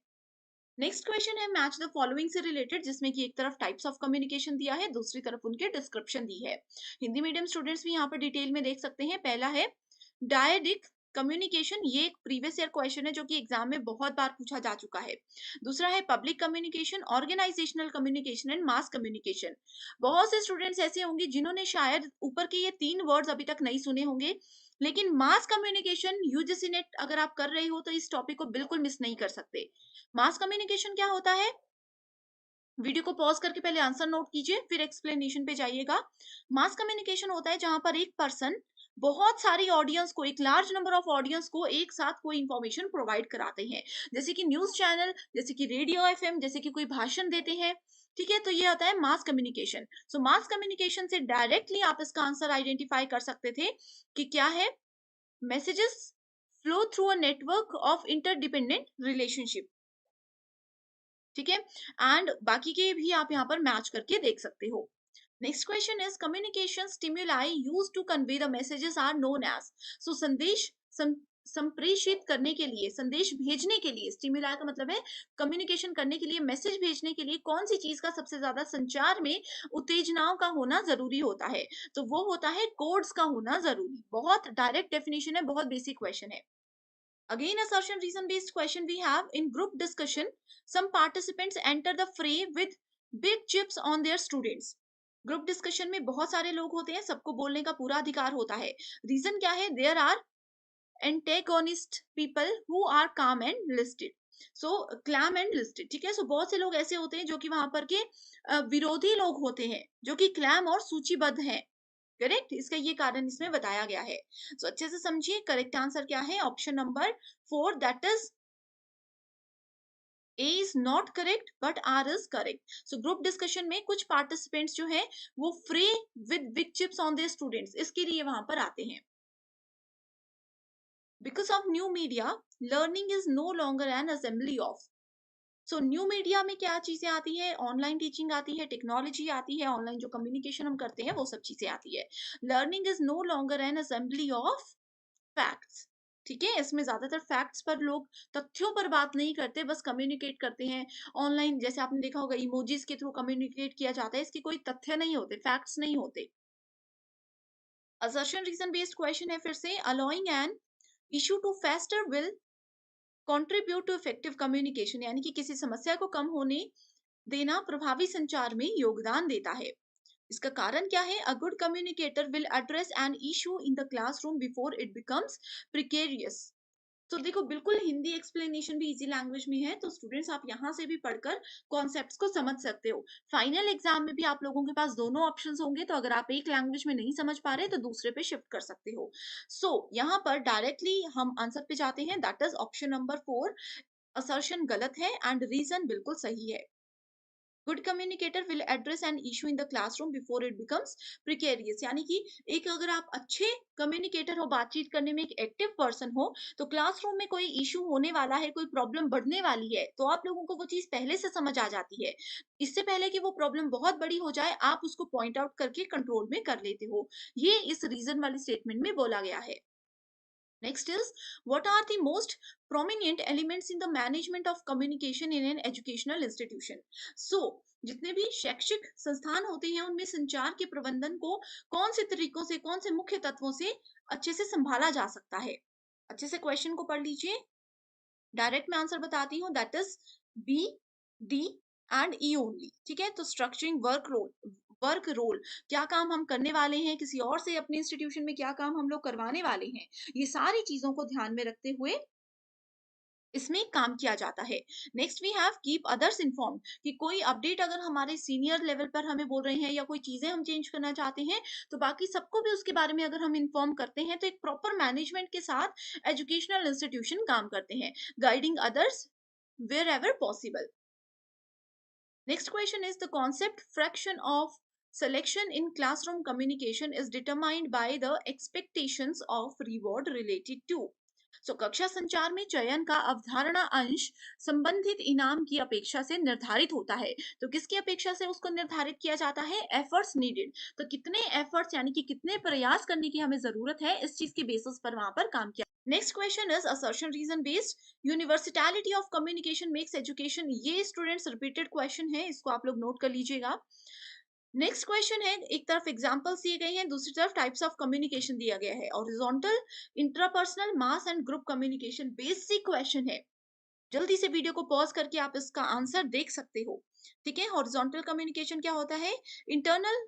नेक्स्ट क्वेश्चन है मैच द फॉलोइंग से रिलेटेड, जिसमें कि एक तरफ टाइप्स ऑफ कम्युनिकेशन दिया है, दूसरी तरफ उनके डिस्क्रिप्शन दी है। हिंदी मीडियम स्टूडेंट्स भी यहाँ पर डिटेल में देख सकते हैं। पहला है डायडिक कम्युनिकेशन, ये एक प्रीवियस ईयर क्वेश्चन है जो कि एग्जाम में बहुत बार पूछा जा चुका है। दूसरा है public communication, organisational communication and mass communication. बहुत से स्टूडेंट्स ऐसे होंगे जिन्होंने शायद ऊपर के ये 3 वर्ड्स अभी तक नहीं सुने होंगे, लेकिन मास कम्युनिकेशन यूजीसी नेट अगर आप कर रहे हो तो इस टॉपिक को बिल्कुल मिस नहीं कर सकते। मास कम्युनिकेशन क्या होता है? वीडियो को पॉज करके पहले आंसर नोट कीजिए, फिर एक्सप्लेनेशन पे जाइएगा। मास कम्युनिकेशन होता है जहां पर एक पर्सन बहुत सारी ऑडियंस को, एक लार्ज नंबर ऑफ ऑडियंस को एक साथ कोई इंफॉर्मेशन प्रोवाइड कराते हैं, जैसे कि न्यूज चैनल, जैसे कि रेडियो एफएम, जैसे कि कोई भाषण देते हैं। ठीक है, तो ये होता है मास कम्युनिकेशन। सो मास कम्युनिकेशन से डायरेक्टली आप इसका आंसर आइडेंटिफाई कर सकते थे कि क्या है। Messages flow through a network of interdependent relationship. ठीक है, एंड बाकी के भी आप यहाँ पर मैच करके देख सकते हो। Next question is communication stimuli used to convey the messages are known as. So संदेश संप्रेषित करने के लिए, संदेश भेजने के लिए, स्टिमुलाई का मतलब है कम्युनिकेशन करने के लिए, मैसेज भेजने के लिए कौन सी चीज का सबसे ज्यादा संचार में उत्तेजनाओं का होना जरूरी होता है? तो वो होता है कोड्स का होना जरूरी। बहुत डायरेक्ट डेफिनेशन है, बहुत बेसिक क्वेश्चन है। Again, assertion reason based question we have in group discussion. Some participants enter the fray with big chips on their students. Group discussion में बहुत सारे लोग होते हैं, सबको बोलने का पूरा अधिकार होता है। रीजन क्या है? There are antagonist people who are calm and listed. So calm and listed, ठीक है। सो बहुत से लोग ऐसे होते हैं जो कि वहां पर के विरोधी लोग होते हैं, जो कि क्लैम और सूचीबद्ध हैं। करेक्ट, इसका ये कारण इसमें बताया गया है। सो अच्छे से समझिए, करेक्ट आंसर क्या है? Option number 4 that is A is not correct but R is correct. So group discussion में कुछ पार्टिसिपेंट्स जो है वो free with big chips on their students, इसके लिए वहां पर आते हैं। Because of new media learning is no longer an assembly of. So new media में क्या चीजें आती है? ऑनलाइन टीचिंग आती है, टेक्नोलॉजी आती है, ऑनलाइन जो कम्युनिकेशन हम करते हैं वो सब चीजें आती है। Learning is no longer an assembly of facts. ठीक है, इसमें ज्यादातर फैक्ट्स पर लोग तथ्यों पर बात नहीं करते, बस कम्युनिकेट करते हैं ऑनलाइन। जैसे आपने देखा होगा इमोजीज के थ्रू कम्युनिकेट किया जाता है, इसके कोई तथ्य नहीं होते, फैक्ट्स नहीं होते। असर्शन रीजन बेस्ड क्वेश्चन है फिर से, allowing an issue to fester will contribute to effective communication, यानी कि किसी समस्या को कम होने देना प्रभावी संचार में योगदान देता है। इसका कारण क्या है? A good communicator will address an issue in the classroom before it becomes precarious. तो देखो, बिल्कुल हिंदी एक्सप्लेनेशन भी इजी लैंग्वेज में है, तो स्टूडेंट्स आप यहाँ से भी पढ़कर कॉन्सेप्ट्स को समझ सकते हो। फाइनल एग्जाम में भी आप लोगों के पास दोनों ऑप्शंस होंगे, तो अगर आप एक लैंग्वेज में नहीं समझ पा रहे तो दूसरे पे शिफ्ट कर सकते हो। यहाँ पर डायरेक्टली हम आंसर पे जाते हैं, that is option number 4। Assertion गलत है एंड रीजन बिल्कुल सही है। Good communicator will address an issue in the classroom before it becomes precarious, यानी कि एक अगर आप अच्छे कम्युनिकेटर हो, बातचीत करने में एक एक्टिव पर्सन हो, तो क्लासरूम में कोई इशू होने वाला है, कोई प्रॉब्लम बढ़ने वाली है, तो आप लोगों को वो चीज पहले से समझ आ जाती है। इससे पहले कि वो प्रॉब्लम बहुत बड़ी हो जाए, आप उसको पॉइंट आउट करके कंट्रोल में कर लेते हो। ये इस रीजन वाली स्टेटमेंट में बोला गया है। Next is, what are the most prominent elements in the management of communication in an educational institution? So, जितने भी शैक्षिक संस्थान होते हैं उनमें संचार के प्रबंधन को कौन से तरीकों से, कौन से मुख्य तत्वों से अच्छे से संभाला जा सकता है? अच्छे से क्वेश्चन को पढ़ लीजिए। डायरेक्ट मैं आंसर बताती हूँ, that is B, D and E only. ठीक है, तो स्ट्रक्चरिंग वर्क रोल, क्या काम हम करने वाले हैं, किसी और से अपने इंस्टीट्यूशन में क्या काम हम लोग करवाने वाले हैं, ये सारी चीजों को ध्यान में रखते हुए इसमें काम किया जाता है। Next we have keep others inform, कि कोई अपडेट अगर हमारे सीनियर लेवल पर हमें बोल रहे हैं या कोई चीजें हम चेंज करना चाहते हैं, तो बाकी सबको भी उसके बारे में अगर हम इन्फॉर्म करते हैं, तो एक प्रॉपर मैनेजमेंट के साथ एजुकेशनल इंस्टीट्यूशन काम करते हैं, guiding others wherever possible. Next question is, the concept fraction of selection in classroom communication is determined by the expectations of reward related to. So, कक्षा संचार में चयन का अवधारणा अंश संबंधित इनाम की अपेक्षा से निर्धारित होता है। तो किसकी अपेक्षा से उसको निर्धारित किया जाता है? Efforts needed. तो कितने एफर्ट्स, यानी कि कितने प्रयास करने की हमें जरूरत है, इस चीज के बेसिस पर वहां पर काम किया। Next question is assertion reason based, universality of communication makes education. ये स्टूडेंट्स रिपीटेड क्वेश्चन है, इसको आप लोग नोट कर लीजिएगा। नेक्स्ट क्वेश्चन है, एक तरफ एग्जांपल्स दिए गए हैं, दूसरी तरफ टाइप्स ऑफ कम्युनिकेशन दिया गया है। Horizontal, intrapersonal, mass and group communication, basic question है। जल्दी से वीडियो को पॉज करके आप इसका आंसर देख सकते हो। ठीक है, हॉरिजॉन्टल कम्युनिकेशन क्या होता है? Internal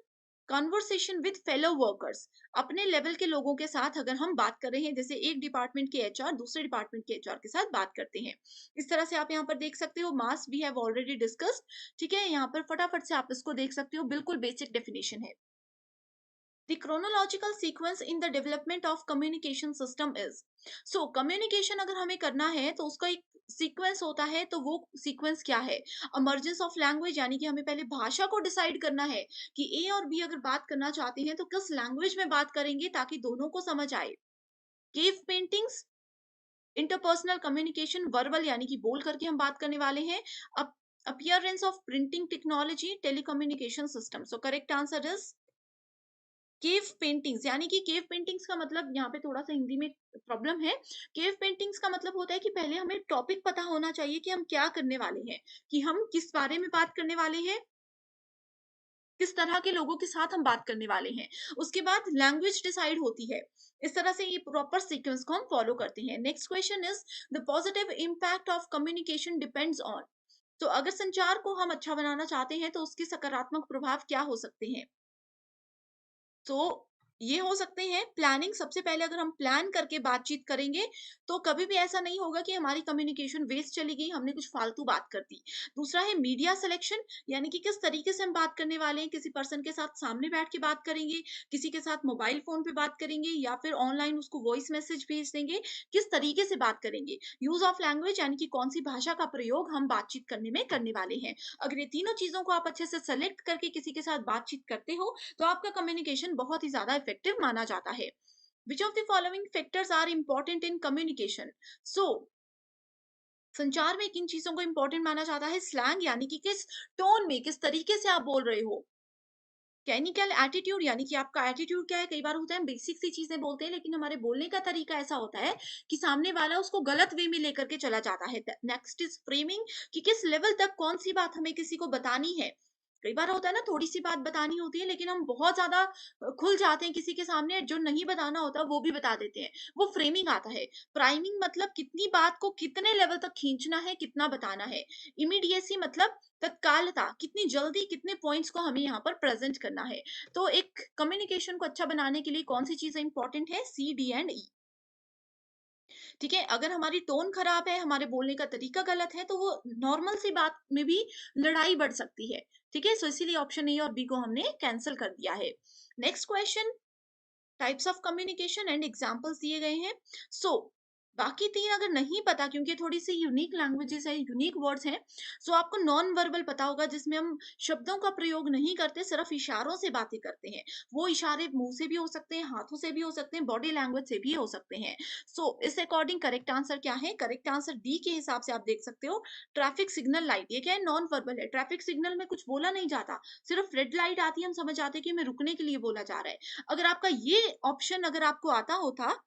conversation with fellow workers, अपने लेवल के लोगों के साथ अगर हम बात कर रहे हैं, जैसे एक डिपार्टमेंट के एचआर दूसरे डिपार्टमेंट के एचआर के साथ बात करते हैं, इस तरह से आप यहाँ पर देख सकते हो। Mass we have already discussed. ठीक है, यहाँ पर फटाफट से आप इसको देख सकते हो, बिल्कुल बेसिक डेफिनेशन है। The chronological sequence in the development of communication system is, so communication अगर हमें करना है तो उसका एक सीक्वेंस होता है, तो वो सीक्वेंस क्या है? इमर्जेंस ऑफ लैंग्वेज, यानी कि हमें पहले भाषा को डिसाइड करना है कि ए और बी अगर बात करना चाहते हैं तो किस लैंग्वेज में बात करेंगे ताकि दोनों को समझ आए। Cave paintings, interpersonal communication, verbal यानी कि बोल करके हम बात करने वाले हैं। Appearance of printing technology, telecommunication system. So correct answer is cave paintings, यानी कि केव पेंटिंग्स का मतलब, यहाँ पे थोड़ा सा हिंदी में प्रॉब्लम है। केव पेंटिंग्स का मतलब होता है कि पहले हमें टॉपिक पता होना चाहिए कि हम क्या करने वाले हैं, कि हम किस बारे में बात करने वाले हैं, किस तरह के लोगों के साथ हम बात करने वाले हैं। उसके बाद लैंग्वेज डिसाइड होती है। इस तरह से ये प्रॉपर सीक्वेंस को हम फॉलो करते हैं। Next question is, the positive impact of communication depends on. तो अगर संचार को हम अच्छा बनाना चाहते हैं तो उसके सकारात्मक प्रभाव क्या हो सकते हैं? तो ये हो सकते हैं प्लानिंग। सबसे पहले अगर हम प्लान करके बातचीत करेंगे तो कभी भी ऐसा नहीं होगा कि हमारी कम्युनिकेशन वेस्ट चली गई, हमने कुछ फालतू बात कर दी। दूसरा है मीडिया सिलेक्शन, यानी कि किस तरीके से हम बात करने वाले हैं, किसी पर्सन के साथ सामने बैठ के बात करेंगे, किसी के साथ मोबाइल फोन पे बात करेंगे, या फिर ऑनलाइन उसको वॉइस मैसेज भेज देंगे, किस तरीके से बात करेंगे। यूज ऑफ लैंग्वेज, यानी कि कौन सी भाषा का प्रयोग हम बातचीत करने में करने वाले हैं। अगर ये तीनों चीजों को आप अच्छे से सेलेक्ट करके किसी के साथ बातचीत करते हो तो आपका कम्युनिकेशन बहुत ही ज्यादा इफेक्टिव माना जाता है। Which of the following factors are important in communication? So संचार में किन चीजों को इंपॉर्टेंट माना जाता है? स्लैंग, यानी कि किस टोन में, किस तरीके से आप बोल रहे हो, मैकेनिकल एटीट्यूड यानी कि आपका एटीट्यूड क्या है। कई बार होता है हम बेसिक सी चीजें बोलते हैं लेकिन हमारे बोलने का तरीका ऐसा होता है कि सामने वाला उसको गलत वे में लेकर के चला जाता है। नेक्स्ट इज फ्रेमिंग, कि किस लेवल तक कौन सी बात हमें किसी को बतानी है। कई बार होता है ना थोड़ी सी बात बतानी होती है लेकिन हम बहुत ज्यादा खुल जाते हैं किसी के सामने, जो नहीं बताना होता वो भी बता देते हैं, वो फ्रेमिंग आता है। प्राइमिंग मतलब कितनी बात को कितने लेवल तक खींचना है, कितना बताना है। इमीडिएसी मतलब तत्कालता, कितनी जल्दी कितने पॉइंट्स को हमें यहाँ पर प्रेजेंट करना है। तो एक कम्युनिकेशन को अच्छा बनाने के लिए कौन सी चीजें इंपॉर्टेंट है, सी, डी एंड ई। ठीक है, अगर हमारी टोन खराब है, हमारे बोलने का तरीका गलत है, तो वो नॉर्मल सी बात में भी लड़ाई बढ़ सकती है। ठीक है, सो इसीलिए ऑप्शन ए और बी को हमने कैंसिल कर दिया है। Next question, types of communication and examples दिए गए हैं। सो बाकी तीन अगर नहीं पता, क्योंकि थोड़ी सी यूनिक लैंग्वेजेस है, यूनिक वर्ड्स हैं, सो आपको नॉन वर्बल पता होगा, जिसमें हम शब्दों का प्रयोग नहीं करते, सिर्फ इशारों से बातें करते हैं। वो इशारे मुंह से भी हो सकते हैं, हाथों से भी हो सकते हैं, बॉडी लैंग्वेज से भी हो सकते हैं। सो इस अकॉर्डिंग करेक्ट आंसर क्या है, करेक्ट आंसर डी के हिसाब से आप देख सकते हो। ट्रैफिक सिग्नल लाइट, ये क्या है, नॉन वर्बल है। ट्रैफिक सिग्नल में कुछ बोला नहीं जाता, सिर्फ रेड लाइट आती है, हम समझ जाते हैं कि हमें रुकने के लिए बोला जा रहा है। अगर आपका ये ऑप्शन अगर आपको आता होता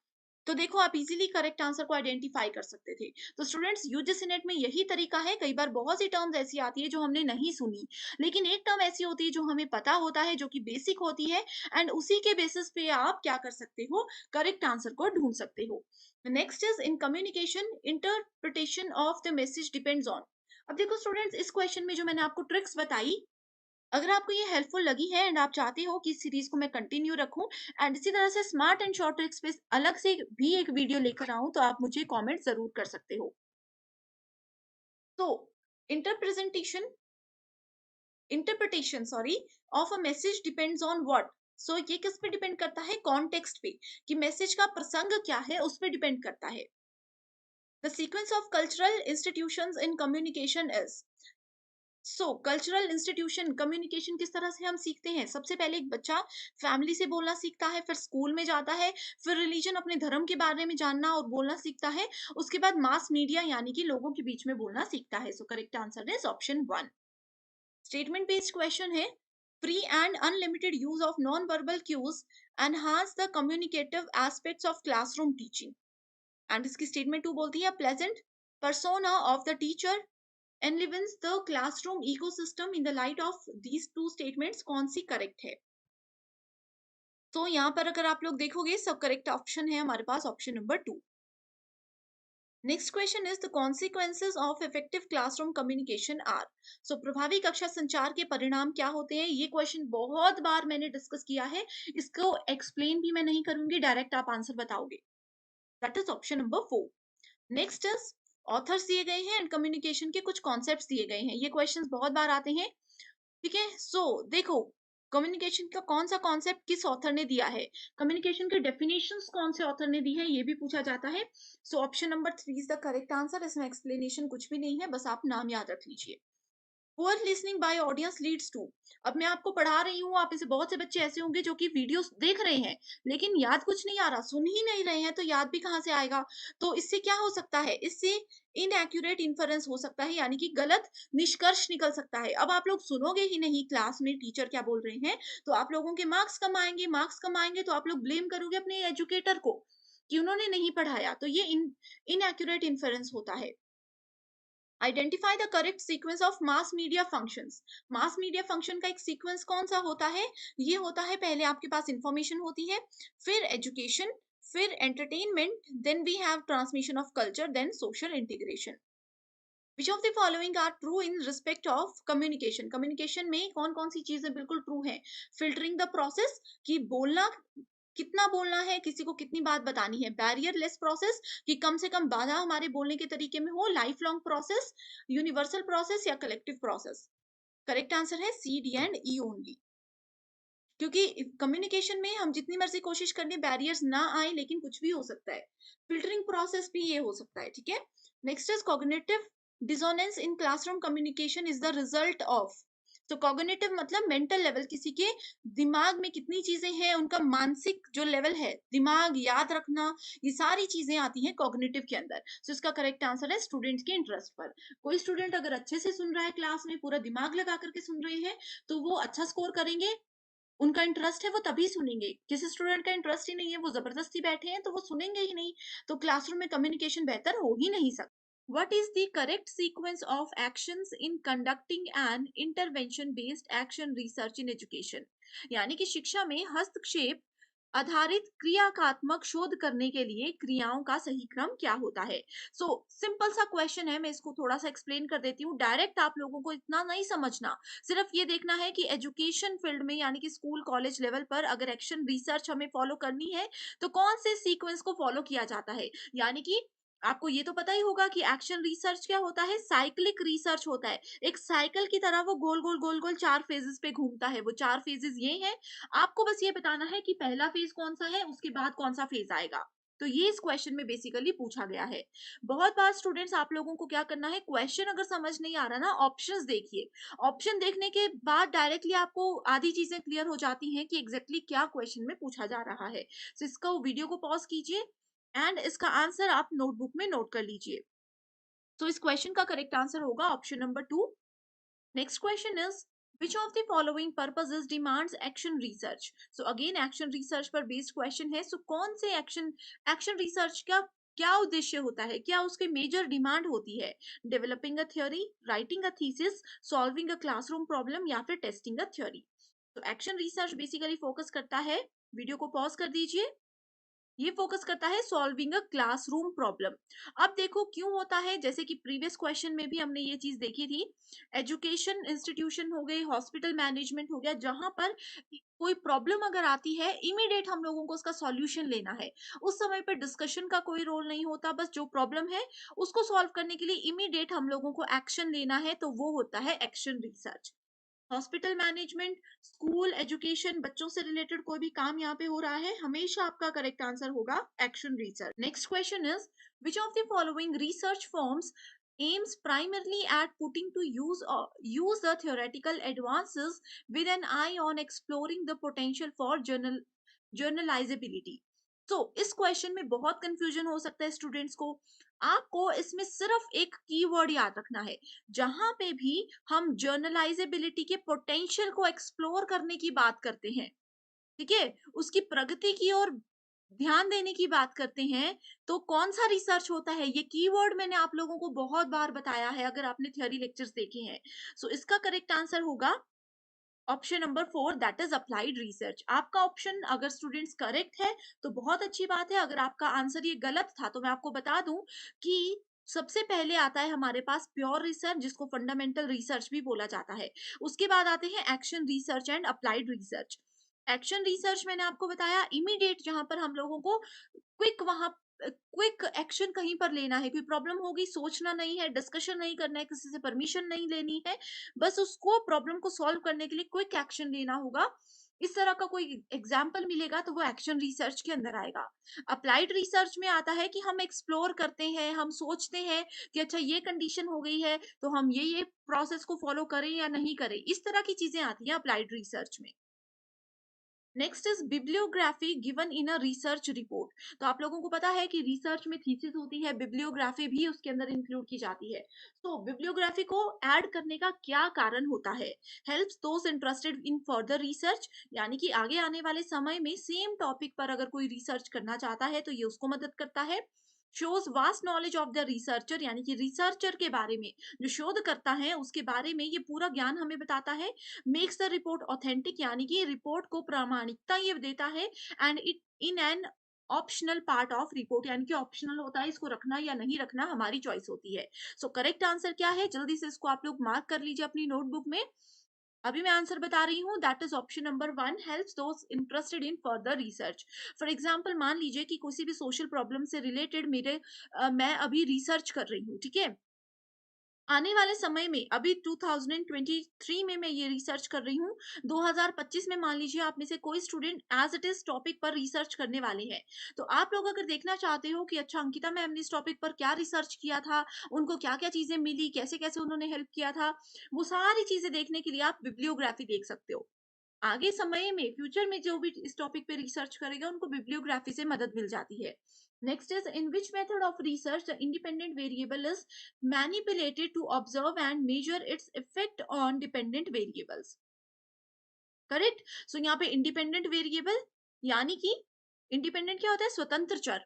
तो देखो आप इजीली करेक्ट आंसर को आइडेंटिफाई कर सकते थे। तो स्टूडेंट्स, यूजीसी नेट में यही तरीका है। कई बार बहुत सी टर्म्स ऐसी आती है जो हमने नहीं सुनी, लेकिन एक टर्म ऐसी होती है जो हमें पता होता है, जो कि बेसिक होती है, एंड उसी के बेसिस पे आप क्या कर सकते हो, करेक्ट आंसर को ढूंढ सकते हो। Next is in communication interpretation of the message depends on. अब देखो स्टूडेंट्स, इस क्वेश्चन में जो मैंने आपको ट्रिक्स बताई, अगर आपको ये हेल्पफुल लगी है एंड आप चाहते हो कि इस सीरीज को मैं कंटिन्यू रखूं एंड इसी तरह से स्मार्ट एंड शॉर्ट ट्रिक्स पे अलग से भी एक वीडियो लेकर आऊं, तो आप मुझे कमेंट जरूर कर सकते हो। तो interpresentation interpretation sorry of a message depends on what. So ये किस पे डिपेंड करता है, कॉन्टेक्स्ट पे, कि मैसेज का प्रसंग क्या है उस पे डिपेंड करता है। The sequence of cultural institutions in communication is. So cultural institution, communication किस तरह से हम सीखते हैं, सबसे पहले एक बच्चा फैमिली से बोलना सीखता है, फिर स्कूल में जाता है, फिर रिलीजन अपने धर्म के बारे में जानना और बोलना सीखता है, उसके बाद मास मीडिया यानी कि लोगों के बीच में बोलना सीखता है। So correct answer is option 1। Statement based question है, free and unlimited use of non verbal cues enhance the communicative aspects of classroom teaching. And इसकी स्टेटमेंट 2 बोलती है, pleasant persona of the teacher enlivens the classroom ecosystem। in the light of these two statements कौन C correct है। तो यहाँ पर अगर आप लोग देखोगे, सब करेक्ट ऑप्शन है हमारे पास, option number 2। Next question is the consequences of effective classroom communication are. So प्रभावी कक्षा संचार के परिणाम क्या होते हैं, ये क्वेश्चन बहुत बार मैंने डिस्कस किया है, इसको एक्सप्लेन भी मैं नहीं करूंगी, डायरेक्ट आप आंसर बताओगे। That is option number 4। Next is authors दिए गए हैं एंड कम्युनिकेशन के कुछ कॉन्सेप्ट्स दिए गए हैं, ये क्वेश्चंस बहुत बार आते हैं। ठीक है, सो देखो कम्युनिकेशन का कौन सा कॉन्सेप्ट किस ऑथर ने दिया है, कम्युनिकेशन के डेफिनेशंस कौन से ऑथर ने दी है, ये भी पूछा जाता है। So option number 3 is the correct answer. इसमें एक्सप्लेनेशन कुछ भी नहीं है, बस आप नाम याद रख लीजिए। Poor listening by audience leads to. अब मैं आपको पढ़ा रही हूँ, आप में से बहुत से बच्चे ऐसे होंगे जो कि वीडियोस देख रहे हैं लेकिन याद कुछ नहीं आ रहा, सुन ही नहीं रहे हैं, तो याद भी कहाँ से आएगा। तो इससे क्या हो सकता है, इससे इनएक्यूरेट इन्फरेंस हो सकता है, यानी कि गलत निष्कर्ष निकल सकता है। अब आप लोग सुनोगे ही नहीं क्लास में टीचर क्या बोल रहे हैं, तो आप लोगों के मार्क्स कम आएंगे, मार्क्स कम आएंगे तो आप लोग ब्लेम करोगे अपने एजुकेटर को कि उन्होंने नहीं पढ़ाया, तो ये इनएक्यूरेट इन्फरेंस होता है। Identify the correct sequence of mass media functions. Mass media function का एक सीक्वेंस कौन सा होता है, ये होता है, पहले आपके पास इंफॉर्मेशन होती है, फिर एजुकेशन, फिर entertainment, then we have transmission of culture, then social integration. Which of the following are true in respect of communication. Communication में कौन कौन सी चीजें बिल्कुल ट्रू है, फिल्टरिंग द प्रोसेस, कि बोलना कितना बोलना है, किसी को कितनी बात बतानी है, बैरियर लेस प्रोसेस, कि कम से कम बाधा हमारे बोलने के तरीके में हो, life long process, universal process या कलेक्टिव प्रोसेस। करेक्ट आंसर है सी, डी एंड ई ओनली, क्योंकि कम्युनिकेशन में हम जितनी मर्जी कोशिश कर लें बैरियर्स ना आए, लेकिन कुछ भी हो सकता है, फिल्टरिंग प्रोसेस भी ये हो सकता है। ठीक है, next is cognitive dissonance in classroom communication is the result of. तो कॉग्निटिव मतलब मेंटल लेवल, किसी के दिमाग में कितनी चीजें हैं, उनका मानसिक जो लेवल है, दिमाग याद रखना, ये सारी चीजें आती हैं कॉग्निटिव के अंदर। तो इसका करेक्ट आंसर है स्टूडेंट के इंटरेस्ट पर। कोई स्टूडेंट अगर अच्छे से सुन रहा है, क्लास में पूरा दिमाग लगा करके सुन रहे हैं, तो वो अच्छा स्कोर करेंगे, उनका इंटरेस्ट है वो तभी सुनेंगे। किसी स्टूडेंट का इंटरेस्ट ही नहीं है, वो जबरदस्ती बैठे हैं, तो वो सुनेंगे ही नहीं, तो क्लासरूम में कम्युनिकेशन बेहतर हो ही नहीं सकता। What is the correct sequence of actions in conducting an intervention based action research in education? यानी कि शिक्षा में हस्तक्षेप आधारित क्रियात्मक शोध करने के लिए क्रियाओं का सही क्रम क्या होता है? सो सिंपल सा क्वेश्चन है, मैं इसको थोड़ा सा एक्सप्लेन कर देती हूँ। डायरेक्ट आप लोगों को इतना नहीं समझना, सिर्फ ये देखना है कि एजुकेशन फील्ड में यानी कि स्कूल कॉलेज लेवल पर अगर एक्शन रिसर्च हमें फॉलो करनी है तो कौन से सीक्वेंस को फॉलो किया जाता है। यानी कि आपको ये तो पता ही होगा कि एक्शन रिसर्च क्या होता है, साइक्लिक रिसर्च होता है। एक साइकिल की तरह वो गोल गोल गोल गोल 4 फेजेस पे घूमता है। वो 4 फेजेस ये हैं, आपको बस ये बताना है कि पहला फेज कौन सा है, उसके बाद कौन सा फेज आएगा। तो ये इस क्वेश्चन में बेसिकली पूछा गया है। बहुत बार स्टूडेंट्स आप लोगों को क्या करना है, क्वेश्चन अगर समझ नहीं आ रहा ना, ऑप्शंस देखिए। ऑप्शन देखने के बाद डायरेक्टली आपको आधी चीजें क्लियर हो जाती हैं कि एग्जैक्टली क्या क्वेश्चन में पूछा जा रहा है। तो इसका वीडियो को पॉज कीजिए एंड इसका आंसर आप नोटबुक में नोट कर लीजिए। तो इस क्वेश्चन का करेक्ट आंसर होगा option number 2। Next question is, which of the following purposes demands action research? So again action research पर based question है। So कौन से action research का क्या उद्देश्य होता है, क्या उसके मेजर डिमांड होती है? Developing a theory, writing a thesis, solving a classroom problem या फिर टेस्टिंग अ थ्योरी। तो एक्शन रिसर्च बेसिकली फोकस करता है, वीडियो को पॉज कर दीजिए, ये फोकस करता है सॉल्विंग अ क्लासरूम प्रॉब्लम। अब देखो क्यों होता है, जैसे कि प्रीवियस क्वेश्चन में भी हमने ये चीज देखी थी। एजुकेशन इंस्टीट्यूशन हो गई, हॉस्पिटल मैनेजमेंट हो गया, जहां पर कोई प्रॉब्लम अगर आती है इमीडिएट हम लोगों को उसका सॉल्यूशन लेना है। उस समय पर डिस्कशन का कोई रोल नहीं होता, बस जो प्रॉब्लम है उसको सॉल्व करने के लिए इमीडिएट हम लोगों को एक्शन लेना है, तो वो होता है action research. Hospital management, school education, बच्चों से रिलेटेड कोई भी काम यहाँ पे हो रहा है, हमेशा आपका करेक्ट आंसर होगा action research. Next question is, which of the following research forms aims primarily at putting to use the theoretical advances with an eye on exploring the potential for journalizability? तो इस question में बहुत confusion हो सकता है students को। आपको इसमें सिर्फ एक कीवर्ड याद रखना है, जहां पे भी हम जर्नलाइजेबिलिटी के पोटेंशियल को एक्सप्लोर करने की बात करते हैं, ठीक है, उसकी प्रगति की ओर ध्यान देने की बात करते हैं, तो कौन सा रिसर्च होता है, ये कीवर्ड मैंने आप लोगों को बहुत बार बताया है अगर आपने थ्योरी लेक्चर्स देखे हैं। सो इसका करेक्ट आंसर होगा option number 4, that is applied research. आपका ऑप्शन अगर स्टूडेंट्स करेक्ट है तो बहुत अच्छी बात है, अगर आपका आंसर ये गलत था तो मैं आपको बता दूं कि सबसे पहले आता है हमारे पास प्योर रिसर्च, जिसको फंडामेंटल रिसर्च भी बोला जाता है। उसके बाद आते हैं action research and applied research. Action research मैंने आपको बताया इमीडिएट, जहां पर हम लोगों को क्विक वहां क्विक एक्शन कहीं पर लेना है, कोई प्रॉब्लम होगी, सोचना नहीं है, डिस्कशन नहीं करना है, किसी से परमिशन नहीं लेनी है, बस उसको प्रॉब्लम को सॉल्व करने के लिए क्विक एक्शन लेना होगा। इस तरह का कोई एग्जाम्पल मिलेगा तो वो एक्शन रिसर्च के अंदर आएगा। अप्लाइड रिसर्च में आता है कि हम एक्सप्लोर करते हैं, हम सोचते हैं कि अच्छा ये कंडीशन हो गई है तो हम ये प्रोसेस को फॉलो करें या नहीं करें, इस तरह की चीजें आती हैं अप्लाइड रिसर्च में। Next is bibliography given in a research report. तो आप लोगों को पता है कि रिसर्च में थीसिस होती है, बिब्लियोग्राफी भी उसके अंदर इंक्लूड की जाती है। तो बिब्लियोग्राफी को ऐड करने का क्या कारण होता है? Helps those interested in further research, यानी कि आगे आने वाले समय में सेम टॉपिक पर अगर कोई रिसर्च करना चाहता है तो ये उसको मदद करता है। Shows vast knowledge of the researcher, यानी कि रिसर्चर के बारे में, जो शोध करता है उसके बारे में ये पूरा ज्ञान हमें बताता है। मेक्स द रिपोर्ट ऑथेंटिक, यानी कि रिपोर्ट को प्रामाणिकता ये देता है। And it in an optional part of report, यानी कि ऑप्शनल होता है, इसको रखना या नहीं रखना हमारी चॉइस होती है। सो करेक्ट आंसर क्या है, जल्दी से इसको आप लोग मार्क कर लीजिए अपनी नोटबुक में। अभी मैं आंसर बता रही हूँ, that is option number 1, helps those interested in further research. For example मान लीजिए कि किसी भी सोशल प्रॉब्लम से रिलेटेड मैं अभी रिसर्च कर रही हूँ, ठीक है, आने वाले समय में अभी 2023 में मैं ये रिसर्च कर रही हूँ, 2025 में मान लीजिए आप में से कोई student as it is topic पर रिसर्च करने वाले हैं, तो आप लोग अगर देखना चाहते हो कि अच्छा अंकिता मैम ने इस टॉपिक पर क्या रिसर्च किया था, उनको क्या क्या चीजें मिली, कैसे कैसे उन्होंने हेल्प किया था, वो सारी चीजें देखने के लिए आप बिब्लियोग्राफी देख सकते हो। आगे समय में फ्यूचर में जो भी इस टॉपिक पे रिसर्च करेगा उनको बिब्लियोग्राफी से मदद मिल जाती है। Next is, in which method of research the independent variable is manipulated to observe and measure its effect on dependent variables. Correct. So यहाँ पे इंडिपेंडेंट वेरिएबल, यानी कि इंडिपेंडेंट क्या होता है, स्वतंत्र चर,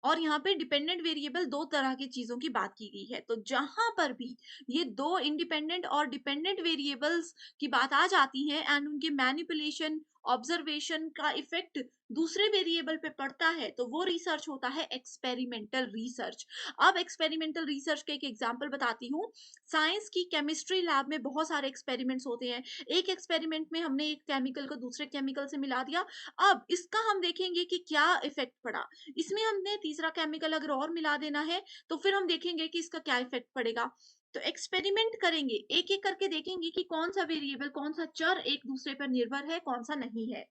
और यहाँ पे डिपेंडेंट वेरिएबल, दो तरह की चीजों की बात की गई है। तो जहां पर भी ये दो इंडिपेंडेंट और डिपेंडेंट वेरिएबल्स की बात आ जाती है एंड उनके मैनिपुलेशन, ऑब्जर्वेशन का इफेक्ट दूसरे वेरिएबल पे पड़ता है, तो वो रिसर्च होता है एक्सपेरिमेंटल रिसर्च। अब एक्सपेरिमेंटल रिसर्च के एक एग्जांपल बताती हूँ। साइंस की केमिस्ट्री लैब में बहुत सारे एक्सपेरिमेंट्स होते हैं। एक एक्सपेरिमेंट में हमने एक केमिकल को दूसरे केमिकल से मिला दिया, अब इसका हम देखेंगे कि क्या इफेक्ट पड़ा। इसमें हमने तीसरा केमिकल अगर और मिला देना है तो फिर हम देखेंगे कि इसका क्या इफेक्ट पड़ेगा। तो एक्सपेरिमेंट करेंगे, एक एक करके देखेंगे कि कौन सा वेरिएबल, कौन सा चर एक दूसरे पर निर्भर है, कौन सा नहीं है।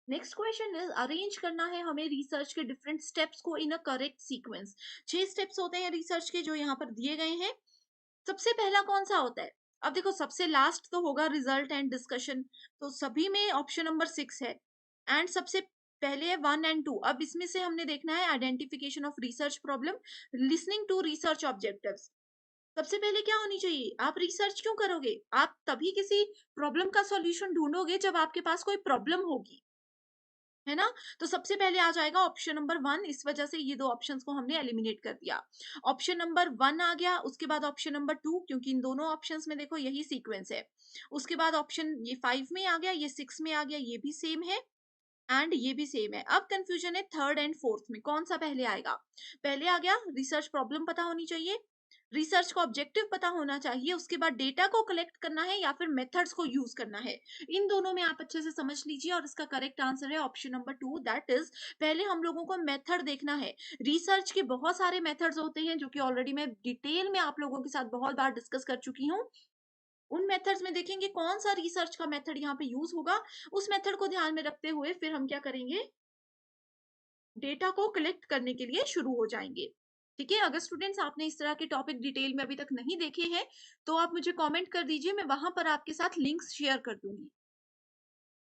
नेक्स्ट क्वेश्चन इज, अरेंज करना है हमें रिसर्च के डिफरेंट स्टेप्स को इन अ करेक्ट सीक्वेंस। 6 स्टेप्स होते हैं रिसर्च के जो यहाँ पर दिए गए हैं। सबसे पहला कौन सा होता है? अब देखो, सबसे लास्ट तो होगा रिजल्ट एंड डिस्कशन, तो सभी में ऑप्शन नंबर 6 है। एंड सबसे पहले है 1 और 2। अब इसमें से हमने देखना है identification of research problem, listening to research objectives. सबसे पहले क्या होनी चाहिए? आप रिसर्च क्यों करोगे? आप तभी किसी प्रॉब्लम का सॉल्यूशन ढूंढोगे जब आपके पास कोई प्रॉब्लम होगी, है ना? तो सबसे पहले आ जाएगा ऑप्शन नंबर 1, इस वजह से ये दो ऑप्शंस को हमने एलिमिनेट कर दिया। ऑप्शन नंबर 1 आ गया, उसके बाद ऑप्शन नंबर 2, क्योंकि इन दोनों ऑप्शंस में देखो यही सीक्वेंस है। उसके बाद ऑप्शन ये 5 में आ गया, ये 6 में आ गया, ये भी सेम है एंड ये भी सेम है। अब कंफ्यूजन है थर्ड एंड फोर्थ में, कौन सा पहले आएगा? पहले आ गया रिसर्च प्रॉब्लम पता होनी चाहिए, रिसर्च का ऑब्जेक्टिव पता होना चाहिए, उसके बाद डेटा को कलेक्ट करना है या फिर मेथड्स को यूज करना है। इन दोनों में आप अच्छे से समझ लीजिए और इसका करेक्ट आंसर है ऑप्शन नंबर 2, दैट इज पहले हम लोगों को मेथड देखना है। रिसर्च के बहुत सारे मेथड्स होते हैं जो कि ऑलरेडी मैं डिटेल में आप लोगों के साथ बहुत बार डिस्कस कर चुकी हूँ। उन मेथड्स में देखेंगे कौन सा रिसर्च का मेथड यहाँ पे यूज होगा, उस मेथड को ध्यान में रखते हुए फिर हम क्या करेंगे, डेटा को कलेक्ट करने के लिए शुरू हो जाएंगे। ठीक है, अगर स्टूडेंट्स आपने इस तरह के टॉपिक डिटेल में अभी तक नहीं देखे हैं तो आप मुझे कमेंट कर दीजिए, मैं वहां पर आपके साथ लिंक्स शेयर कर दूंगी।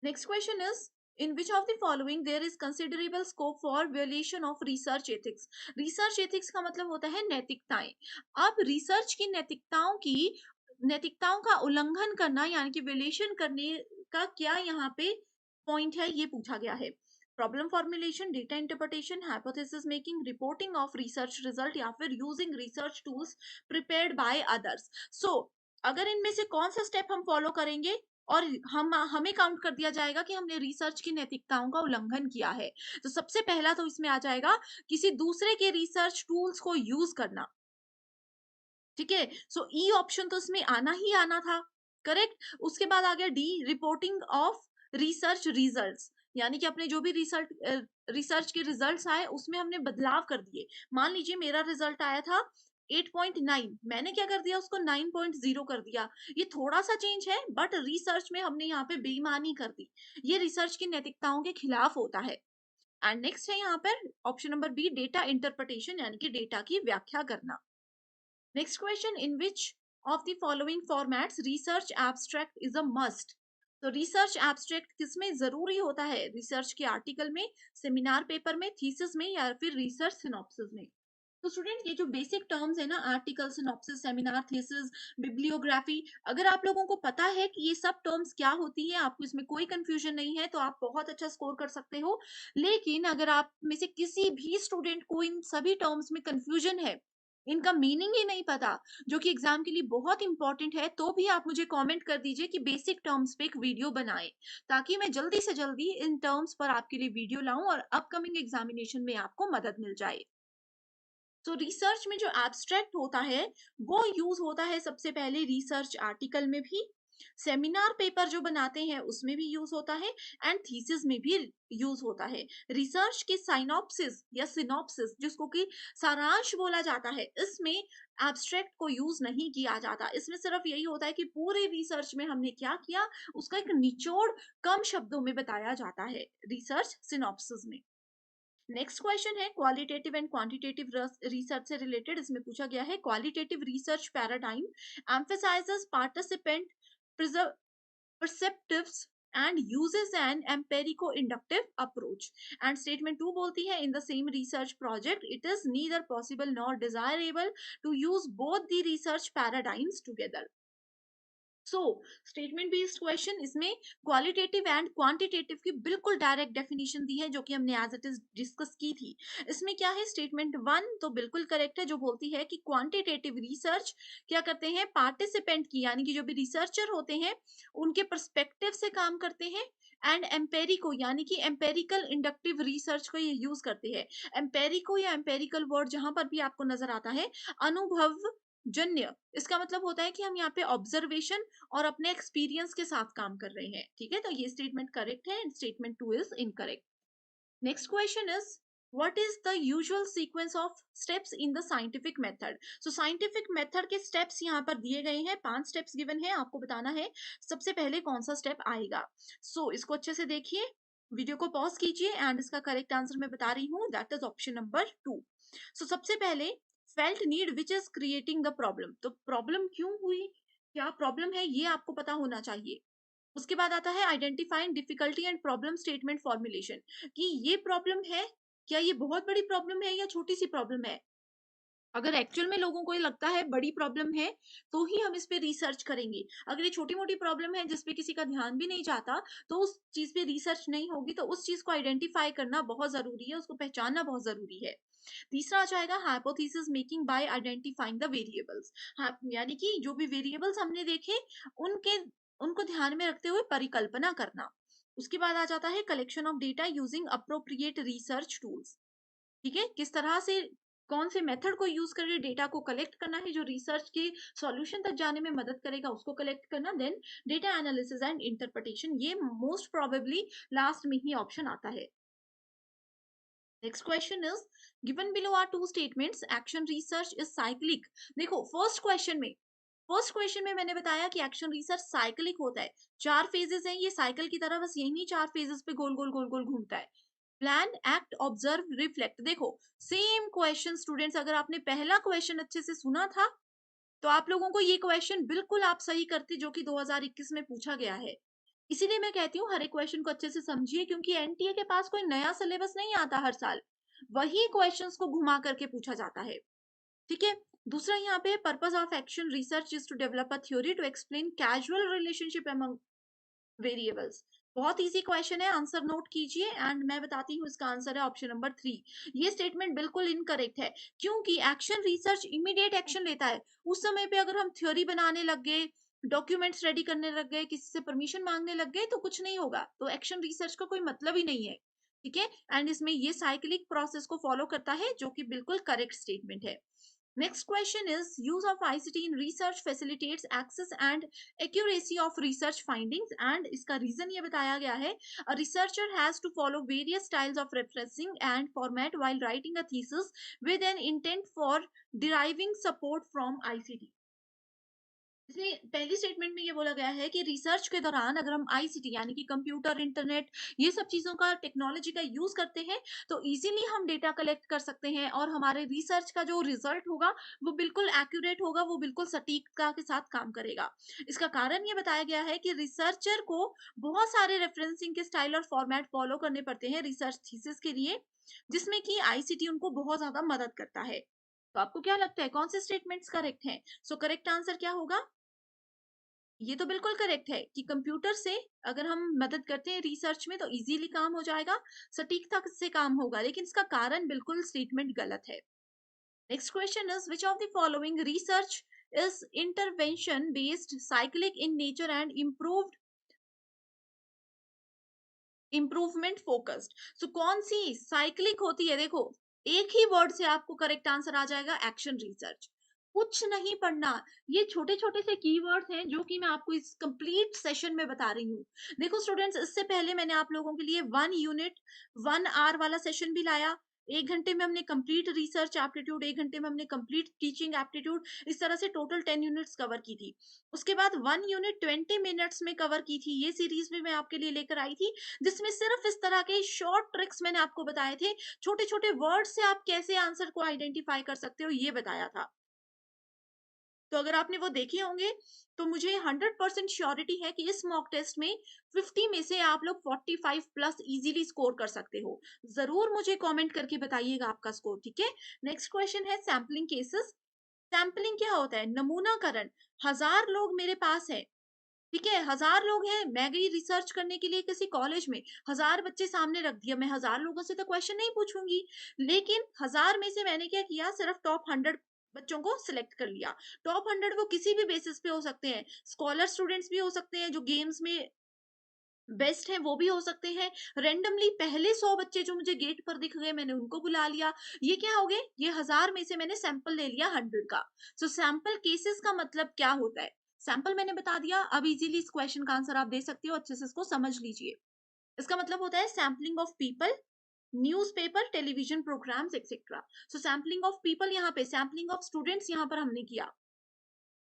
Next question is, in which of the following there is considerable scope for violation of research ethics. Research ethics का मतलब होता है नैतिकताएं। अब रिसर्च की नैतिकताओं का उल्लंघन करना यानी कि वियोलेशन करने का क्या यहाँ पे पॉइंट है, ये पूछा गया है। Problem formulation, data interpretation, hypothesis making, reporting of research result या फिर using research tools prepared by others. So अगर इनमें से कौन सा स्टेप हम फॉलो करेंगे और हम हमें काउंट कर दिया जाएगा कि हमने रिसर्च की नैतिकताओं का उल्लंघन किया है, तो सबसे पहला तो इसमें आ जाएगा किसी दूसरे के रिसर्च टूल्स को यूज करना। ठीक है, सो ई ऑप्शन तो इसमें आना ही आना था, करेक्ट। उसके बाद आ गया D, reporting of research results, यानी कि अपने जो भी रिसर्च के रिजल्ट्स आए उसमें हमने बदलाव कर दिए। मान लीजिए मेरा रिजल्ट आया था 8.9, मैंने क्या कर दिया, उसको 9.0 कर दिया। ये थोड़ा सा चेंज है बट रिसर्च में हमने यहाँ पे बेईमानी कर दी, ये रिसर्च की नैतिकताओं के खिलाफ होता है। एंड नेक्स्ट है यहाँ पर option number B, data interpretation, यानी कि डेटा की व्याख्या करना। Next question, in which of the following formats research abstract is a must? तो रिसर्च एब्स्ट्रैक्ट किसमें जरूरी होता है? रिसर्च के आर्टिकल में, सेमिनार पेपर में, थीसिस में या फिर रिसर्च सिनॉप्सिस में। तो स्टूडेंट ये जो बेसिक टर्म्स है ना, article, synopsis, seminar, thesis, bibliography, अगर आप लोगों को पता है कि ये सब टर्म्स क्या होती है, आपको इसमें कोई कंफ्यूजन नहीं है, तो आप बहुत अच्छा स्कोर कर सकते हो। लेकिन अगर आप में से किसी भी स्टूडेंट को इन सभी टर्म्स में कंफ्यूजन है, इनका मीनिंग ही नहीं पता, जो कि एग्जाम के लिए बहुत इंपॉर्टेंट है, तो भी आप मुझे कमेंट कर दीजिए कि बेसिक टर्म्स पे एक वीडियो बनाएं, ताकि मैं जल्दी से जल्दी इन टर्म्स पर आपके लिए वीडियो लाऊं और अपकमिंग एग्जामिनेशन में आपको मदद मिल जाए। तो रिसर्च में जो एब्स्ट्रैक्ट होता है वो यूज होता है सबसे पहले रिसर्च आर्टिकल में भी, सेमिनार पेपर जो बनाते हैं उसमें भी यूज होता है एंड थीसिस में भी यूज होता है। रिसर्च के साइनॉप्सिस या सिनॉप्सिस, जिसको कि सारांश बोला जाता है, इसमें एब्स्ट्रैक्ट को यूज नहीं किया जाता। इसमें सिर्फ यही होता है कि पूरे रिसर्च में हमने क्या किया उसका एक निचोड़ कम शब्दों में बताया जाता है रिसर्च सिनॉप्सिस में। नेक्स्ट क्वेश्चन है क्वालिटेटिव एंड क्वांटिटेटिव रिसर्च से रिलेटेड, इसमें पूछा गया है qualitative research paradigm emphasises participant perceptives and uses an empirico-inductive approach. And statement 2 बोलती है, in the same research project it is neither possible nor desirable to use both the research paradigms together. So statement based question, इसमें qualitative and quantitative की बिल्कुल direct definition दी है, जो कि हमने as it is discuss की थी। इसमें क्या है, स्टेटमेंट वन तो बिल्कुल करेक्ट है, जो बोलती है कि क्वांटिटेटिव रिसर्च क्या करते हैं, पार्टिसिपेंट की यानी कि जो भी रिसर्चर होते हैं उनके परस्पेक्टिव से काम करते हैं। एंड एम्पेरिको यानी कि एम्पेरिकल इंडक्टिव रिसर्च को ये यूज करते हैं। एम्पेरिको या एम्पेरिकल वर्ड जहां पर भी आपको नजर आता है, अनुभव जन्य, इसका मतलब होता है कि हम यहाँ पे ऑब्जर्वेशन और अपने एक्सपीरियंस के साथ काम कर रहे हैं। ठीक है, तो ये स्टेटमेंट करेक्ट है and statement two is incorrect. Next question is what is the usual sequence of steps in the scientific method. So scientific method के स्टेप्स यहाँ पर दिए गए हैं, 5 स्टेप्स गिवन है, आपको बताना है सबसे पहले कौन सा स्टेप आएगा। इसको अच्छे से देखिए, वीडियो को पॉज कीजिए एंड इसका करेक्ट आंसर मैं बता रही हूँ, दैट इज ऑप्शन नंबर 2। सबसे पहले felt need which is creating the problem, तो प्रॉब्लम क्यों हुई, क्या प्रॉब्लम है, ये आपको पता होना चाहिए। उसके बाद आता है identifying difficulty and problem statement formulation, कि ये प्रॉब्लम है, क्या ये बहुत बड़ी प्रॉब्लम है या छोटी सी प्रॉब्लम है। अगर एक्चुअल में लोगों को ये लगता है बड़ी प्रॉब्लम है तो ही हम इस पे रिसर्च करेंगे। अगर ये छोटी मोटी प्रॉब्लम है जिस पे किसी का ध्यान भी नहीं जाता, तो उस चीज पे रिसर्च नहीं होगी। तो उस चीज को आइडेंटिफाई करना बहुत जरूरी है, उसको पहचानना बहुत जरूरी है। तीसरा आ जाएगा hypothesis making bye identifying the variables. हाँ, यानी कि जो भी वेरिएबल्स हमने देखे उनके उनको ध्यान में रखते हुए परिकल्पना करना। उसके बाद आ जाता है collection of data using appropriate research tools. ठीक है, किस तरह से कौन से मेथड को यूज करके डेटा को कलेक्ट करना है जो रिसर्च के सॉल्यूशन तक जाने में मदद करेगा, उसको कलेक्ट करना। Then data analysis and interpretation, ये मोस्ट प्रोबेबली लास्ट में ही ऑप्शन आता है। Next question is given below are two statements action research is cyclic. देखो फर्स्ट क्वेश्चन में मैंने बताया कि एक्शन रिसर्च साइक्लिक होता है, 4 फेजेस हैं, ये साइकिल की तरह बस यही 4 फेजेस पे गोल गोल गोल गोल घूमता है। Plan, act, observe, reflect. देखो सेम क्वेश्चन स्टूडेंट्स, अगर आपने पहला क्वेश्चन अच्छे से सुना था तो आप लोगों को ये क्वेश्चन बिल्कुल आप सही करते, जो कि 2021 में पूछा गया है। इसीलिए मैं कहती हूँ हर एक क्वेश्चन को अच्छे से समझिए, क्योंकि एनटीए के पास कोई नया सिलेबस नहीं आता हर साल, वही क्वेश्चंस को घुमा करके पूछा जाता है। ठीक है, दूसरा यहाँ पे purpose of action research is to develop a theory to explain casual relationship among variables. बहुत इजी क्वेश्चन है, आंसर नोट कीजिए एंड मैं बताती हूँ, इसका आंसर है ऑप्शन नंबर 3। ये स्टेटमेंट बिल्कुल इनकरेक्ट है, क्योंकि एक्शन रिसर्च इमीडिएट एक्शन लेता है। उस समय पे अगर हम थ्योरी बनाने लग गए, डॉक्यूमेंट्स रेडी करने लग गए, किसी से परमिशन मांगने लग गए, तो कुछ नहीं होगा, तो एक्शन रिसर्च का कोई मतलब ही नहीं है। ठीक है, एंड इसमें ये साइक्लिक प्रोसेस को फॉलो करता है, जो कि बिल्कुल करेक्ट स्टेटमेंट है। Next question is use of ICT in research facilitates access and accuracy of research findings, and इसका reason ये बताया गया है, a researcher has to follow various styles of referencing and format while writing a thesis with an intent for deriving support from ICT। इसमें पहली statement में ये बोला गया है कि रिसर्च के दौरान अगर हम आईसीटी यानी कि कंप्यूटर, इंटरनेट, ये सब चीजों का, टेक्नोलॉजी का यूज करते हैं तो इजीली हम डेटा कलेक्ट कर सकते हैं और हमारे रिसर्च का जो रिजल्ट होगा वो बिल्कुल एक्यूरेट होगा, वो बिल्कुल सटीकता के साथ काम करेगा। इसका कारण ये बताया गया है कि रिसर्चर को बहुत सारे रेफरेंसिंग के स्टाइल और फॉर्मेट फॉलो करने पड़ते हैं रिसर्च थीसिस के लिए, जिसमें कि आईसीटी उनको बहुत ज्यादा मदद करता है। तो आपको क्या लगता है कौन से स्टेटमेंट्स करेक्ट हैं? करेक्ट आंसर क्या होगा? ये तो बिल्कुल करेक्ट है कि कंप्यूटर से अगर हम मदद करते हैं रिसर्च में तो इजीली काम हो जाएगा, सटीकता से काम होगा, लेकिन इसका कारण बिल्कुल स्टेटमेंट गलत है। Next question is which of the following research is intervention based, cyclic in nature and improvement focused. कौन सी साइक्लिक होती है? देखो एक ही वर्ड से आपको करेक्ट आंसर आ जाएगा, एक्शन रिसर्च। कुछ नहीं पढ़ना, ये छोटे छोटे से कीवर्ड्स हैं जो कि मैं आपको इस कंप्लीट सेशन में बता रही हूँ। देखो स्टूडेंट्स, इससे पहले मैंने आप लोगों के लिए 1 यूनिट 1 आवर वाला सेशन भी लाया। 1 घंटे में हमने कंप्लीट रिसर्च एप्टीट्यूड, 1 घंटे में हमने कंप्लीट टीचिंग एप्टीट्यूड, इस तरह से टोटल 10 यूनिट्स कवर की थी। उसके बाद 1 यूनिट 20 मिनट्स में कवर की थी, ये सीरीज भी मैं आपके लिए लेकर आई थी, जिसमें सिर्फ इस तरह के शॉर्ट ट्रिक्स मैंने आपको बताए थे, छोटे छोटे वर्ड से आप कैसे आंसर को आइडेंटिफाई कर सकते हो ये बताया था। तो अगर आपने वो देखे होंगे तो मुझे 100% श्योरिटी है कि इस मॉक टेस्ट में 50 में से आप लोग 45 प्लस इजीली स्कोर कर सकते हो। जरूर मुझे कमेंट करके बताइएगा आपका स्कोर। ठीक है, नेक्स्ट क्वेश्चन है सैम्पलिंग केसेस। सैम्पलिंग क्या होता है? नमूनाकरण। 1000 लोग मेरे पास है, ठीक है, 1000 लोग हैं, मैं गई रिसर्च करने के लिए किसी कॉलेज में, 1000 बच्चे सामने रख दिया, मैं 1000 लोगों से तो क्वेश्चन नहीं पूछूंगी। लेकिन 1000 में से मैंने क्या किया, सिर्फ टॉप 100 बच्चों को सिलेक्ट कर लिया। टॉप 100 वो किसी भी बेसिस पे हो सकते हैं, स्कॉलर स्टूडेंट्स भी हो सकते हैं, जो गेम्स में बेस्ट है वो भी हो सकते हैं। रैंडमली पहले 100 बच्चे जो मुझे गेट पर दिख गए, मैंने उनको बुला लिया। ये क्या हो गए, ये 1000 में से मैंने सैंपल ले लिया 100 का। सो सैंपल केसेस का मतलब क्या होता है, सैंपल मैंने बता दिया। अब इजीली इस क्वेश्चन का आंसर आप दे सकते हो, अच्छे से इसको समझ लीजिए। इसका मतलब होता है sampling of people, newspaper, television programs etcetera. So sampling of people, यहाँ पे सैम्पलिंग ऑफ स्टूडेंट्स यहाँ पर हमने किया।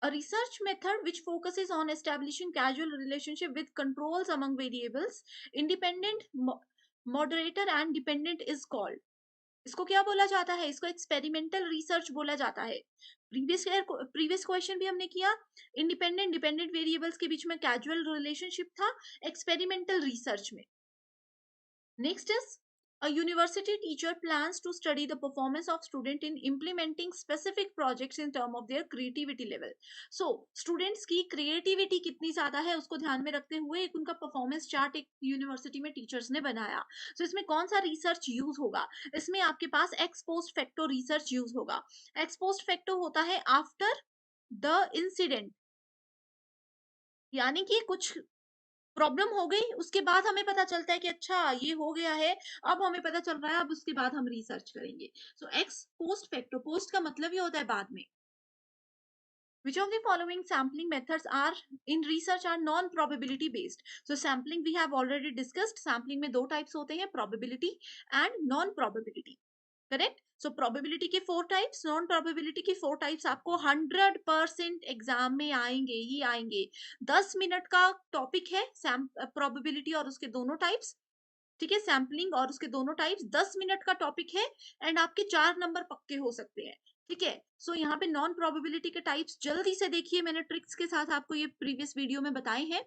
A research method which focuses on establishing causal relationship with controls among variables, independent, moderator and dependent is called. इसको क्या बोला जाता है, इसको एक्सपेरिमेंटल रिसर्च बोला जाता है। प्रीवियस क्वेश्चन भी हमने किया, इंडिपेंडेंट डिपेंडेंट वेरिएबल्स के बीच में कैजुअल रिलेशनशिप था एक्सपेरिमेंटल रिसर्च में। Next is, a university teacher plans to study the performance of student in implementing specific projects in term of their creativity level. So students की creativity कितनी ज्यादा है उसको ध्यान में रखते हुए एक उनका performance chart एक यूनिवर्सिटी में टीचर्स ने बनाया। So इसमें कौन सा रिसर्च यूज होगा, इसमें आपके पास ex post facto research use होगा। एक्स पोस्ट फैक्टो होता है आफ्टर द इंसिडेंट, यानी कि कुछ प्रॉब्लम हो गई, उसके बाद हमें पता चलता है कि अच्छा ये हो गया है, अब हमें पता चल रहा है, अब उसके बाद हम रिसर्च करेंगे। सो एक्स पोस्ट फैक्टो, पोस्ट का मतलब ये होता है बाद में। Which of the following sampling methods are in research are non probability based? So sampling we have already discussed, sampling में दो types होते हैं, probability and non probability, correct. So probability के 4 टाइप्स, नॉन प्रोबेबिलिटी की 4 types आपको 100% exam में आएंगे ही आएंगे। 10 मिनट का टॉपिक है प्रोबेबिलिटी और उसके दोनों टाइप्स, ठीक है, सैम्पलिंग और उसके दोनों टाइप्स 10 मिनट का टॉपिक है। एंड आपके 4 नंबर पक्के हो सकते हैं, ठीक है। सो यहाँ पे नॉन प्रोबेबिलिटी के टाइप्स जल्दी से देखिए, मैंने ट्रिक्स के साथ आपको ये प्रीवियस वीडियो में बताए हैं।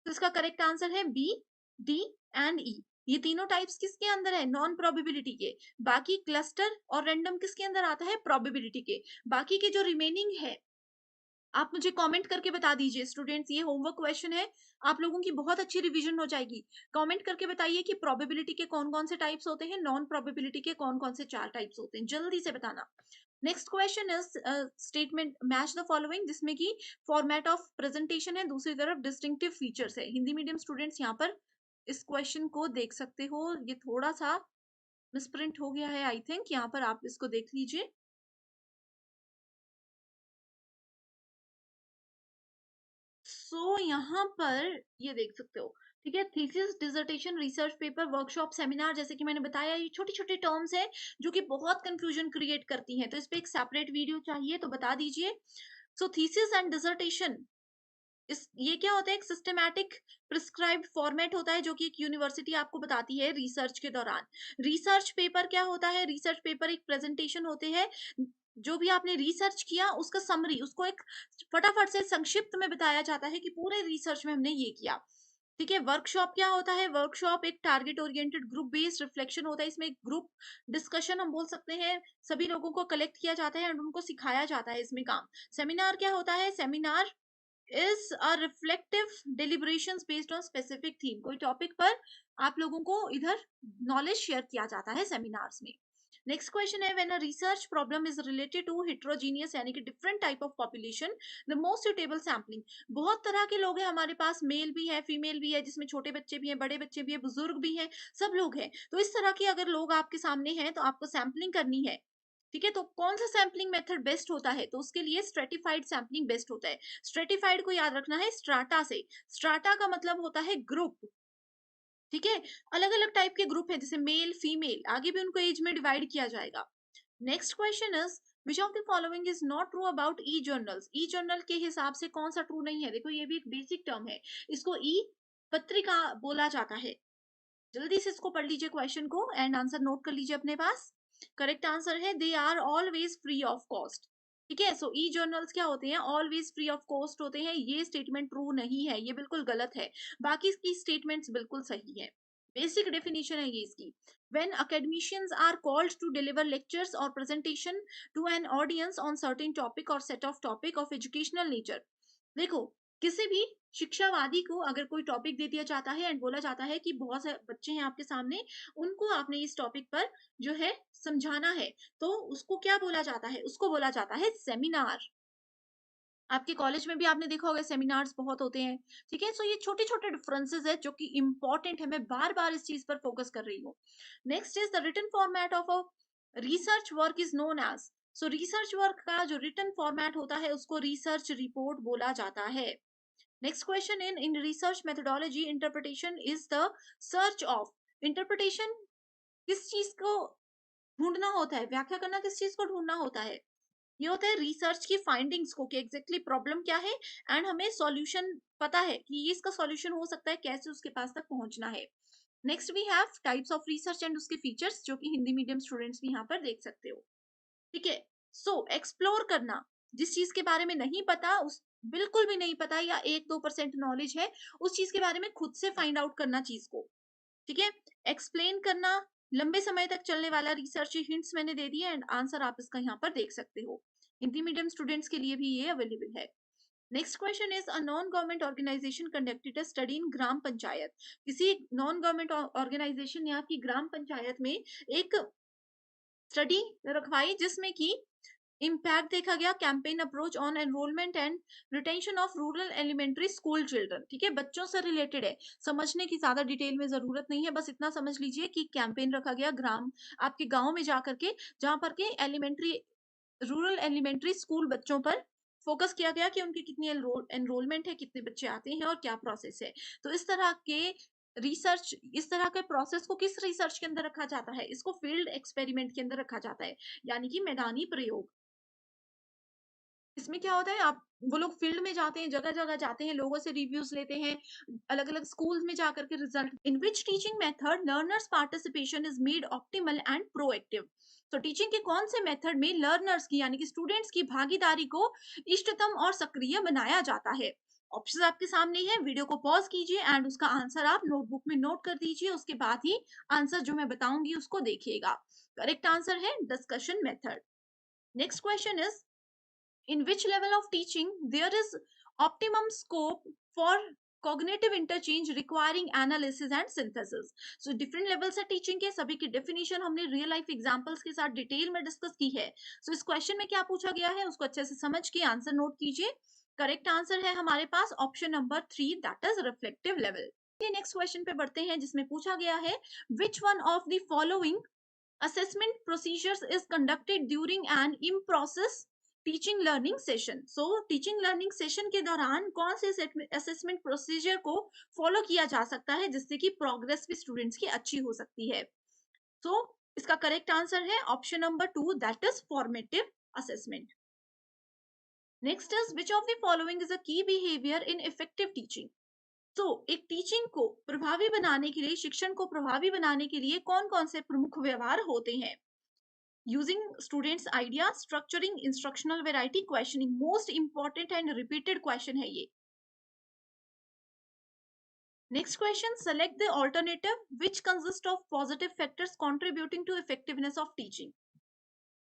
तो इसका करेक्ट आंसर है बी, डी एंड ई। ये तीनों टाइप्स किसके अंदर है, नॉन प्रोबेबिलिटी के। बाकी क्लस्टर और रैंडम किसके अंदर आता है, प्रोबेबिलिटी के। बाकी के जो रिमेनिंग है आप मुझे कमेंट करके बता दीजिए स्टूडेंट्स, ये होमवर्क क्वेश्चन है, आप लोगों की बहुत अच्छी रिवीजन हो जाएगी। कमेंट करके बताइए कि प्रोबेबिलिटी के कौन कौन से टाइप्स होते हैं, नॉन प्रोबेबिलिटी के कौन कौन से 4 टाइप्स होते हैं, जल्दी से बताना। Next question is statement match the following, जिसमें कि फॉर्मेट ऑफ प्रेजेंटेशन है, दूसरी तरफ डिस्टिंक्टिव फीचर्स है। हिंदी मीडियम स्टूडेंट्स यहाँ पर इस क्वेश्चन को देख सकते हो, ये थोड़ा सा मिसप्रिंट हो गया है आई थिंक, यहाँ पर आप इसको देख लीजिए। सो यहाँ पर ये देख सकते हो, ठीक है, thesis, dissertation, research paper, workshop, seminar, जैसे कि मैंने बताया ये छोटी छोटी टर्म्स है जो कि बहुत कंफ्यूजन क्रिएट करती हैं, तो इस पे एक सेपरेट वीडियो चाहिए तो बता दीजिए। सो थीसिस एंड डिसर्टेशन, इस ये क्या होता है, एक सिस्टमैटिक प्रिस्क्राइब्ड फॉर्मेट होता है जो कि एक यूनिवर्सिटी आपको बताती है रिसर्च के दौरान। रिसर्च पेपर क्या होता है, रिसर्च पेपर एक प्रेजेंटेशन होते हैं, जो भी आपने रिसर्च किया उसका समरी, उसको एक फटाफट से संक्षिप्त में बताया जाता है कि पूरे रिसर्च में हमने ये किया, ठीक है। वर्कशॉप क्या होता है, वर्कशॉप एक target oriented group based reflection होता है, इसमें एक ग्रुप डिस्कशन हम बोल सकते हैं, सभी लोगों को कलेक्ट किया जाता है एंड उनको सिखाया जाता है इसमें काम। सेमिनार क्या होता है, seminar is a reflective deliberations based on specific theme, कोई टॉपिक पर आप लोगों को इधर नॉलेज शेयर किया जाता है सेमिनार्स में। नेक्स्ट क्वेश्चन है, when a research problem is related to heterogeneous यानी कि different type of population, the most suitable sampling, बहुत तरह के लोग हैं हमारे पास, मेल भी है फीमेल भी है, जिसमें छोटे बच्चे भी हैं, बड़े बच्चे भी हैं, बुजुर्ग भी हैं, सब लोग हैं। तो इस तरह के अगर लोग आपके सामने हैं तो आपको सैम्पलिंग करनी है, ठीक है। तो कौन सा सैम्पलिंग मेथड बेस्ट होता है, तो उसके लिए स्ट्रेटिफाइड सैम्पलिंग बेस्ट होता है। स्ट्रेटिफाइड को याद रखना है स्ट्राटा से, स्ट्राटा का मतलब होता है ग्रुप, ठीक है। अलग अलग टाइप के ग्रुप है, जैसे मेल फीमेल, आगे भी उनको एज में डिवाइड किया जाएगा। Next question is, which of the following is not true about E journals, E journal के हिसाब से कौन सा ट्रू नहीं है। देखो ये भी एक बेसिक टर्म है, इसको ई पत्रिका बोला जाता है। जल्दी से इसको पढ़ लीजिए क्वेश्चन को एंड आंसर नोट कर लीजिए अपने पास। करेक्ट आंसर है they are always free of cost, ठीक है। सो ई जर्नल्स क्या होते हैं, ऑलवेज फ्री ऑफ कॉस्ट होते हैं, ये स्टेटमेंट ट्रू नहीं है, ये बिल्कुल गलत है। बाकी इसकी स्टेटमेंट्स बिल्कुल सही है, बेसिक डेफिनेशन है ये इसकी। when academicians are called to deliver lectures or presentation to an audience on certain topic or set of topic of educational nature, देखो किसी भी शिक्षावादी को अगर कोई टॉपिक दे दिया जाता है एंड बोला जाता है कि बहुत सारे बच्चे हैं आपके सामने, उनको आपने इस टॉपिक पर जो है समझाना है, तो उसको क्या बोला जाता है? उसको बोला जाता है सेमिनार। आपके कॉलेज में भी आपने देखा होगा सेमिनार्स बहुत होते हैं, ठीक है? सो ये छोटे-छोटे डिफरेंसेस है जो कि इंपॉर्टेंट है, मैं बार-बार इस चीज पर फोकस कर रही हूँ। Next is the written format of a research work is known as, so research work का जो रिटन फॉर्मेट होता है उसको रिसर्च रिपोर्ट बोला जाता है। Next question, in research methodology interpretation is the search of, interpretation किस चीज को ढूंढना होता है, व्याख्या करना किस चीज को ढूंढना होता है? ये होता है रिसर्च की फाइंडिंग्स को कि एग्जैक्टली प्रॉब्लम क्या है एंड हमें सॉल्यूशन पता है कि ये इसका सॉल्यूशन हो सकता है, कैसे उसके पास तक पहुंचना है। Next we have types of research and उसके फीचर्स, जो कि हिंदी मीडियम स्टूडेंट्स भी यहाँ पर देख सकते हो, ठीक है? सो एक्सप्लोर करना, जिस चीज के बारे में नहीं पता, उस बिल्कुल भी नहीं पता या 1-2% नॉलेज है, उस चीज के बारे में खुद से फाइंड आउट करना चीज को, ठीक है? एक्सप्लेन करना, लंबे समय तक चलने वाला रिसर्च, हिंट्स मैंने दे दिए एंड आंसर आप इसका यहाँ पर देख सकते हो। हिंदी मीडियम स्टूडेंट्स के लिए भी ये अवेलेबल है। Next question is a non government organisation conducted a study in gram panchayat, किसी नॉन गवर्नमेंट ऑर्गेनाइजेशन या आपकी ग्राम पंचायत में एक स्टडी रखवाई जिसमें कि इम्पैक्ट देखा गया, campaign approach on enrolment and retention of rural elementary school children, ठीक है? बच्चों से रिलेटेड है, समझने की ज्यादा डिटेल में जरूरत नहीं है, बस इतना समझ लीजिए कि कैंपेन रखा गया ग्राम, आपके गांव में जाकर के, जहां पर के एलिमेंट्री रूरल एलिमेंट्री स्कूल बच्चों पर फोकस किया गया कि उनकी कितनी एनरोलमेंट है, कितने बच्चे आते हैं और क्या प्रोसेस है। तो इस तरह के रिसर्च, इस तरह के प्रोसेस को किस रिसर्च के अंदर रखा जाता है? इसको फील्ड एक्सपेरिमेंट के अंदर रखा जाता है, यानी कि मैदानी प्रयोग। इसमें क्या होता है, आप वो लोग फील्ड में जाते हैं, जगह-जगह जाते हैं, लोगों से रिव्यूज लेते हैं, अलग-अलग स्कूल्स में जाकर के result, in which teaching method learners participation is made optimal and proactive, तो टीचिंग के कौन से मेथड में लर्नर्स की यानी कि स्टूडेंट्स की भागीदारी को इष्टतम और सक्रिय बनाया जाता है? ऑप्शन आपके सामने है, वीडियो को पॉज कीजिए एंड उसका आंसर आप नोटबुक में नोट कर दीजिए, उसके बाद ही आंसर जो मैं बताऊंगी उसको देखिएगा। करेक्ट आंसर है discussion method. Next question is, in which level of teaching there is optimum scope for cognitive interchange requiring analysis and synthesis, so different levels है टीचिंग के, सभी की डेफिनेशन हमने रियल लाइफ एग्जांपल्स के साथ detail में discuss की है। सो इस क्वेश्चन में क्या पूछा गया है उसको अच्छे से समझ के आंसर नोट कीजिए। करेक्ट आंसर है हमारे पास option number 3, that is reflective level. Next question पे बढ़ते हैं जिसमें पूछा गया है, which one of the following assessment procedures is conducted during an in process teaching learning session, so teaching learning session के दौरान कौन से असेसमेंट प्रोसीजर को फॉलो किया जा सकता है जिससे कि प्रोग्रेस भी स्टूडेंट्स की अच्छी हो सकती है? सो इसका करेक्ट आंसर है option number 2, that is formative assessment. Next is, which of the following is अ की बिहेवियर इन इफेक्टिव टीचिंग, तो एक टीचिंग को प्रभावी बनाने के लिए, शिक्षण को प्रभावी बनाने के लिए कौन कौन से प्रमुख व्यवहार होते हैं? Using students idea, structuring instructional variety, questioning, most important and repeated question है ये। Next question, select the alternative which consist of positive factors contributing to effectiveness of teaching,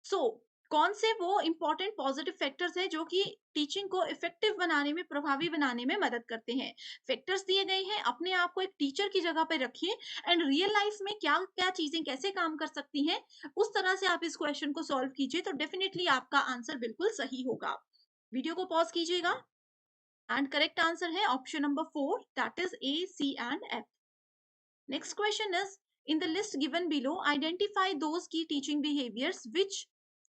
so कौन से वो इंपॉर्टेंट पॉजिटिव फैक्टर्स हैं जो कि teaching को effective बनाने में, प्रभावी बनाने में मदद करते हैं? फैक्टर्स दिए गए हैं, अपने आप को एक टीचर की जगह पे रखिए एंड रियल लाइफ में क्या क्या चीजें कैसे काम कर सकती हैं, उस तरह से आप इस क्वेश्चन को सॉल्व कीजिए तो डेफिनेटली आपका आंसर बिल्कुल सही होगा। वीडियो को पॉज कीजिएगा एंड करेक्ट आंसर है option number 4, that is A, C and F. Next question is, in the list given below identify those key teaching behaviors which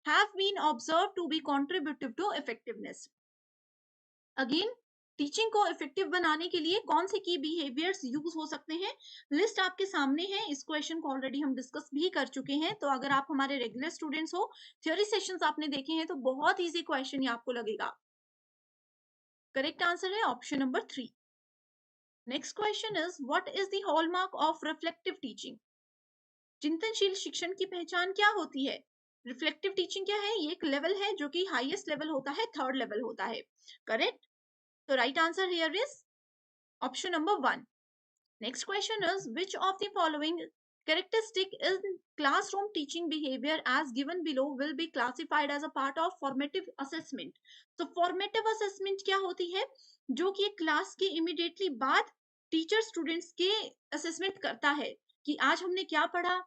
have been observed to be contributive to effectiveness, again teaching को effective बनाने के लिए कौन से की behaviours use हो सकते हैं? लिस्ट आपके सामने है, इस क्वेश्चन को ऑलरेडी हम डिस्कस भी कर चुके हैं, तो अगर आप हमारे रेगुलर स्टूडेंट्स हो, थ्योरी सेशंस आपने देखे हैं, तो बहुत इजी क्वेश्चन ये आपको लगेगा। करेक्ट आंसर है option number 3। Next question is, what is the hallmark of reflective teaching, चिंतनशील शिक्षण की पहचान क्या होती है? रिफ्लेक्टिव टीचिंग क्या है? ये एक लेवल है जो कि हाईएस्ट लेवल होता है, थर्ड लेवल होता है। करेक्ट, तो right answer here is option number 1। Next question is, which of the following Characteristic in classroom teaching behavior as given below will be classified as a part of formative assessment. तो formative assessment क्या होती है? जो कि class के immediately बाद teacher students के assessment करता है कि आज हमने क्या पढ़ा,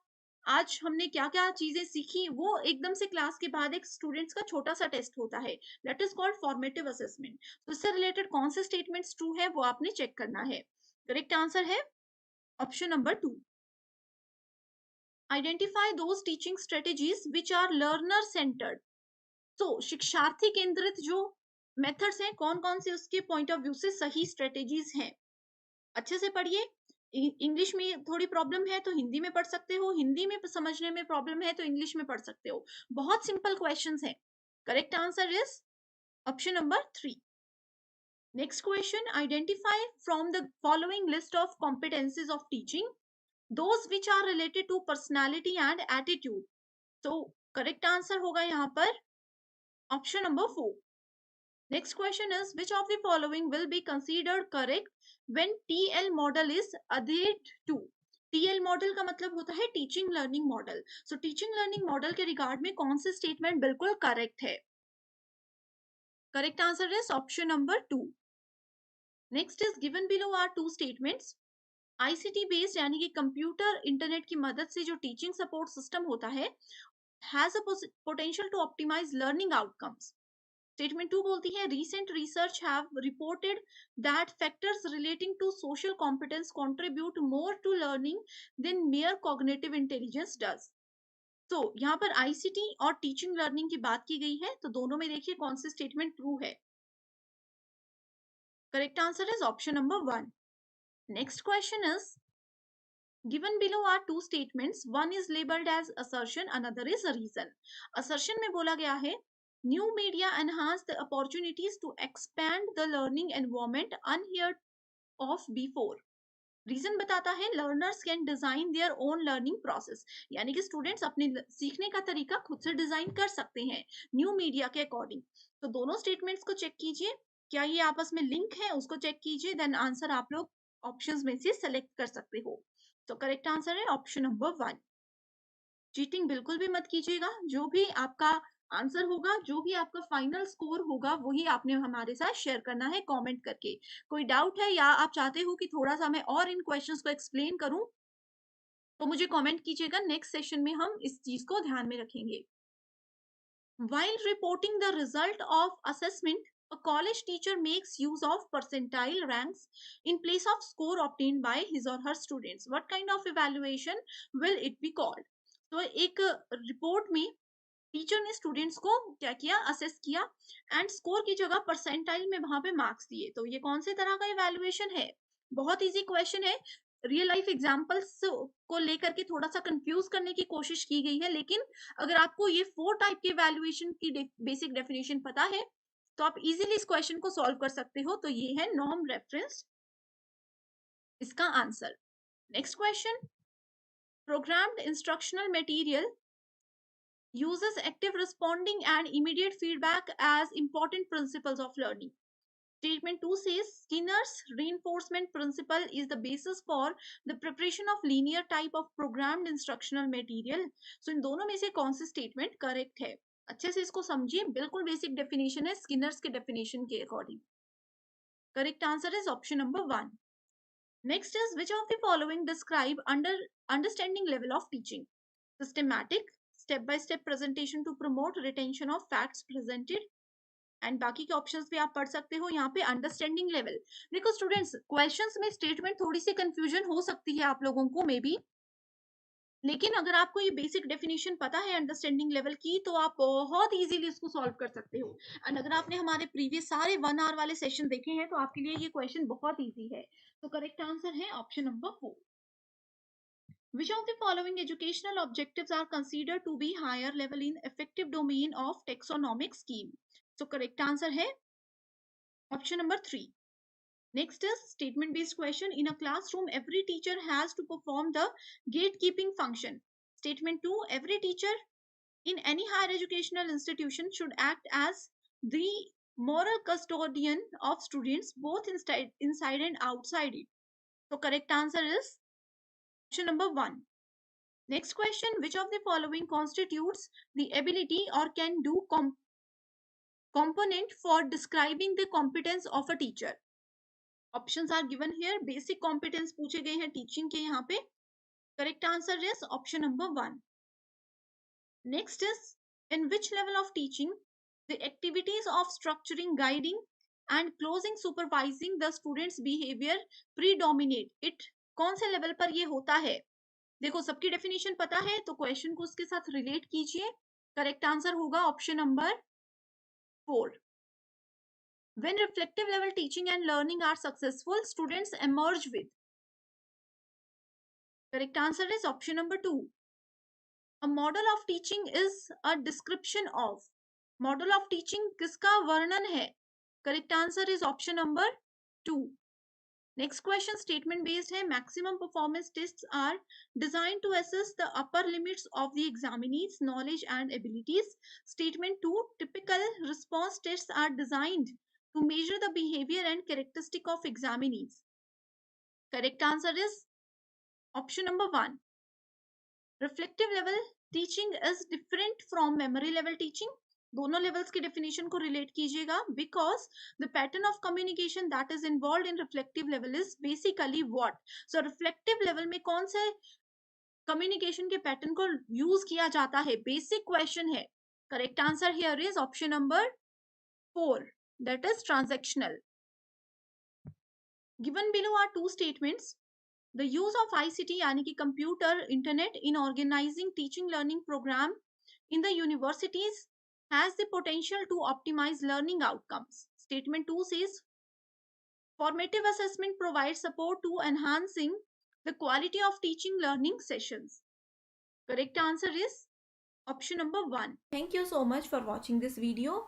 आज हमने क्या क्या चीजें सीखी, वो एकदम से क्लास के बाद एक स्टूडेंट्स का छोटा सा टेस्ट होता है, that is called formative assessment. तो इससे रिलेटेड कौन से स्टेटमेंट्स ट्रू है वो आपने चेक करना है. करेक्ट आंसर है option number 2. Identify those teaching strategies which are learner centred. तो शिक्षार्थी केंद्रित जो मेथड्स हैं, कौन कौन से उसके पॉइंट ऑफ व्यू से सही स्ट्रेटेजीज हैं. अच्छे से पढ़िए. इंग्लिश में थोड़ी प्रॉब्लम है तो हिंदी में पढ़ सकते हो, हिंदी में समझने में प्रॉब्लम है तो इंग्लिश में पढ़ सकते हो. बहुत सिंपल क्वेश्चंस हैं. Correct answer is option number 3. Next question, identify from the following list of competencies of teaching those which are related to personality and attitude. तो करेक्ट आंसर होगा यहाँ पर option number 4. Next question is which of the following will be considered correct when TL model is adhered to. TL model का मतलब होता है teaching learning model. So teaching learning model के regard में कौन से स्टेटमेंट बिल्कुल करेक्ट है? Correct answer is option number 2. Next is given below are two statements. ICT based यानी कि कंप्यूटर इंटरनेट की मदद से जो टीचिंग सपोर्ट सिस्टम होता है has a potential to optimise learning outcomes. Statement 2 बोलती है recent research have reported that factors relating to social competence contribute more to learning than mere cognitive intelligence does. तो यहाँ पर आईसीटी और teaching learning की बात की गई है, तो दोनों में देखिए कौन सी स्टेटमेंट ट्रू है. Correct answer is option number 1. Next question is given below are two statements. One is labeled as assertion, another is a reason. Assertion में बोला गया है new media enhance the opportunities to expand the learning environment unheard of before. Reason बताता है learners can design their own learning process, यानी कि students अपने सीखने का तरीका खुद से डिजाइन कर सकते हैं न्यू मीडिया के अकॉर्डिंग. तो दोनों स्टेटमेंट्स को चेक कीजिए, क्या ये आपस में लिंक है उसको चेक कीजिए, देन आंसर आप लोग ऑप्शंस में से सेलेक्ट कर सकते हो. तो करेक्ट आंसर है ऑप्शन नंबर 1. चीटिंग बिल्कुल भी मत कीजिएगा. जो भी आपका आंसर होगा, जो भी आपका फाइनल स्कोर होगा, वही आपने हमारे साथ शेयर करना है कमेंट करके. कोई डाउट है या आप चाहते हो कि थोड़ा सा मैं और इन क्वेश्चंस को एक्सप्लेन करूं तो मुझे कमेंट कीजिएगा. नेक्स्ट सेशन में हम इस चीज को ध्यान में रखेंगे. While reporting the result of assessment, a college teacher makes use of percentile ranks in place of score obtained by his or her students. What kind of evaluation will it be called? तो एक report में teacher ने students को क्या किया, assess किया and score की जगह परसेंटाइल में वहां पे मार्क्स दिए. तो ये कौन से तरह का इवैल्यूएशन है? बहुत इजी क्वेश्चन है. रियल लाइफ एग्जांपल्स को लेकर के थोड़ा सा कंफ्यूज करने की कोशिश की गई है, लेकिन अगर आपको ये 4 टाइप के इवैल्यूएशन की बेसिक डेफिनेशन पता है तो आप इजीली इस क्वेश्चन को सॉल्व कर सकते हो. तो ये है नॉर्म रेफरेंस इसका answer. Next question, programmed instructional material uses active responding and immediate feedback as important principles of learning. Statement 2 says Skinner's reinforcement principle is the basis for the preparation of linear type of programmed instructional material. So इन दोनों में से कौन सी statement correct है? अच्छे से इसको समझिए, बिल्कुल बेसिक डेफिनेशन है स्किनर्स के डेफिनेशन के according. Correct answer is option number 1. Next is which of the following describe understanding level of teaching? Systematic, step by step presentation to promote retention of facts presented. And बाकी के options भी आप पढ़ सकते हो. यहाँ पे अंडरस्टैंडिंग लेवल, देखो स्टूडेंट्स क्वेश्चंस में स्टेटमेंट थोड़ी सी कंफ्यूजन हो सकती है आप लोगों को मे बी, लेकिन अगर आपको ये बेसिक डेफिनेशन पता है अंडरस्टैंडिंग लेवल की तो आप बहुत इजीली इसको सॉल्व कर सकते हो. एंड अगर आपने हमारे प्रीवियस सारे 1 आवर वाले सेशन देखे हैं तो आपके लिए ये क्वेश्चन बहुत ईजी है. तो करेक्ट आंसर है option number 4. Which of the following educational objectives are considered to be higher level in effective domain of taxonomic scheme? So correct answer है option number 3. Next is statement based question. In a classroom, every teacher has to perform the gatekeeping function. Statement 2, every teacher in any higher educational institution should act as the moral custodian of students both inside and outside it. So correct answer is option number 1. Next question, which of the following constitutes the ability or can do component for describing the competence of a teacher? Options are given here. Basic competence पूछे गए हैं teaching के यहाँ पे. Correct answer is option number 1. Next is, in which level of teaching the activities of structuring, guiding and closing supervising the students behavior predominate? It कौन से level पर ये होता है? देखो सबकी डेफिनेशन पता है तो क्वेश्चन को उसके साथ रिलेट कीजिए. करेक्ट आंसर होगा option number 4. When reflective level teaching and learning are successful, students emerge with. Correct answer is option number 2. A model of teaching is a description of. Model of teaching किसका वर्णन है? Correct answer is option number 2. Next question, statement based है. Maximum performance tests are designed to assess the upper limits of the examinee's knowledge and abilities. Statement 2, typical response tests are designed to measure the behavior and characteristic of examinees. Correct answer is option number 1. Reflective level teaching is different from memory level teaching. दोनों levels की definition को relate कीजिएगा. Because the pattern of communication that is involve in reflective level is basically what. So reflective level में कौन से communication के pattern को use किया जाता है? बेसिक क्वेश्चन है. Correct answer here is option number 4, that is transactional. Given below are 2 statements. The use of ICT यानी कि computer internet in organizing teaching learning program in the universities has the potential to optimize learning outcomes. Statement 2 says formative assessment provides support to enhancing the quality of teaching learning sessions. Correct answer is option number 1. Thank you so much for watching this video.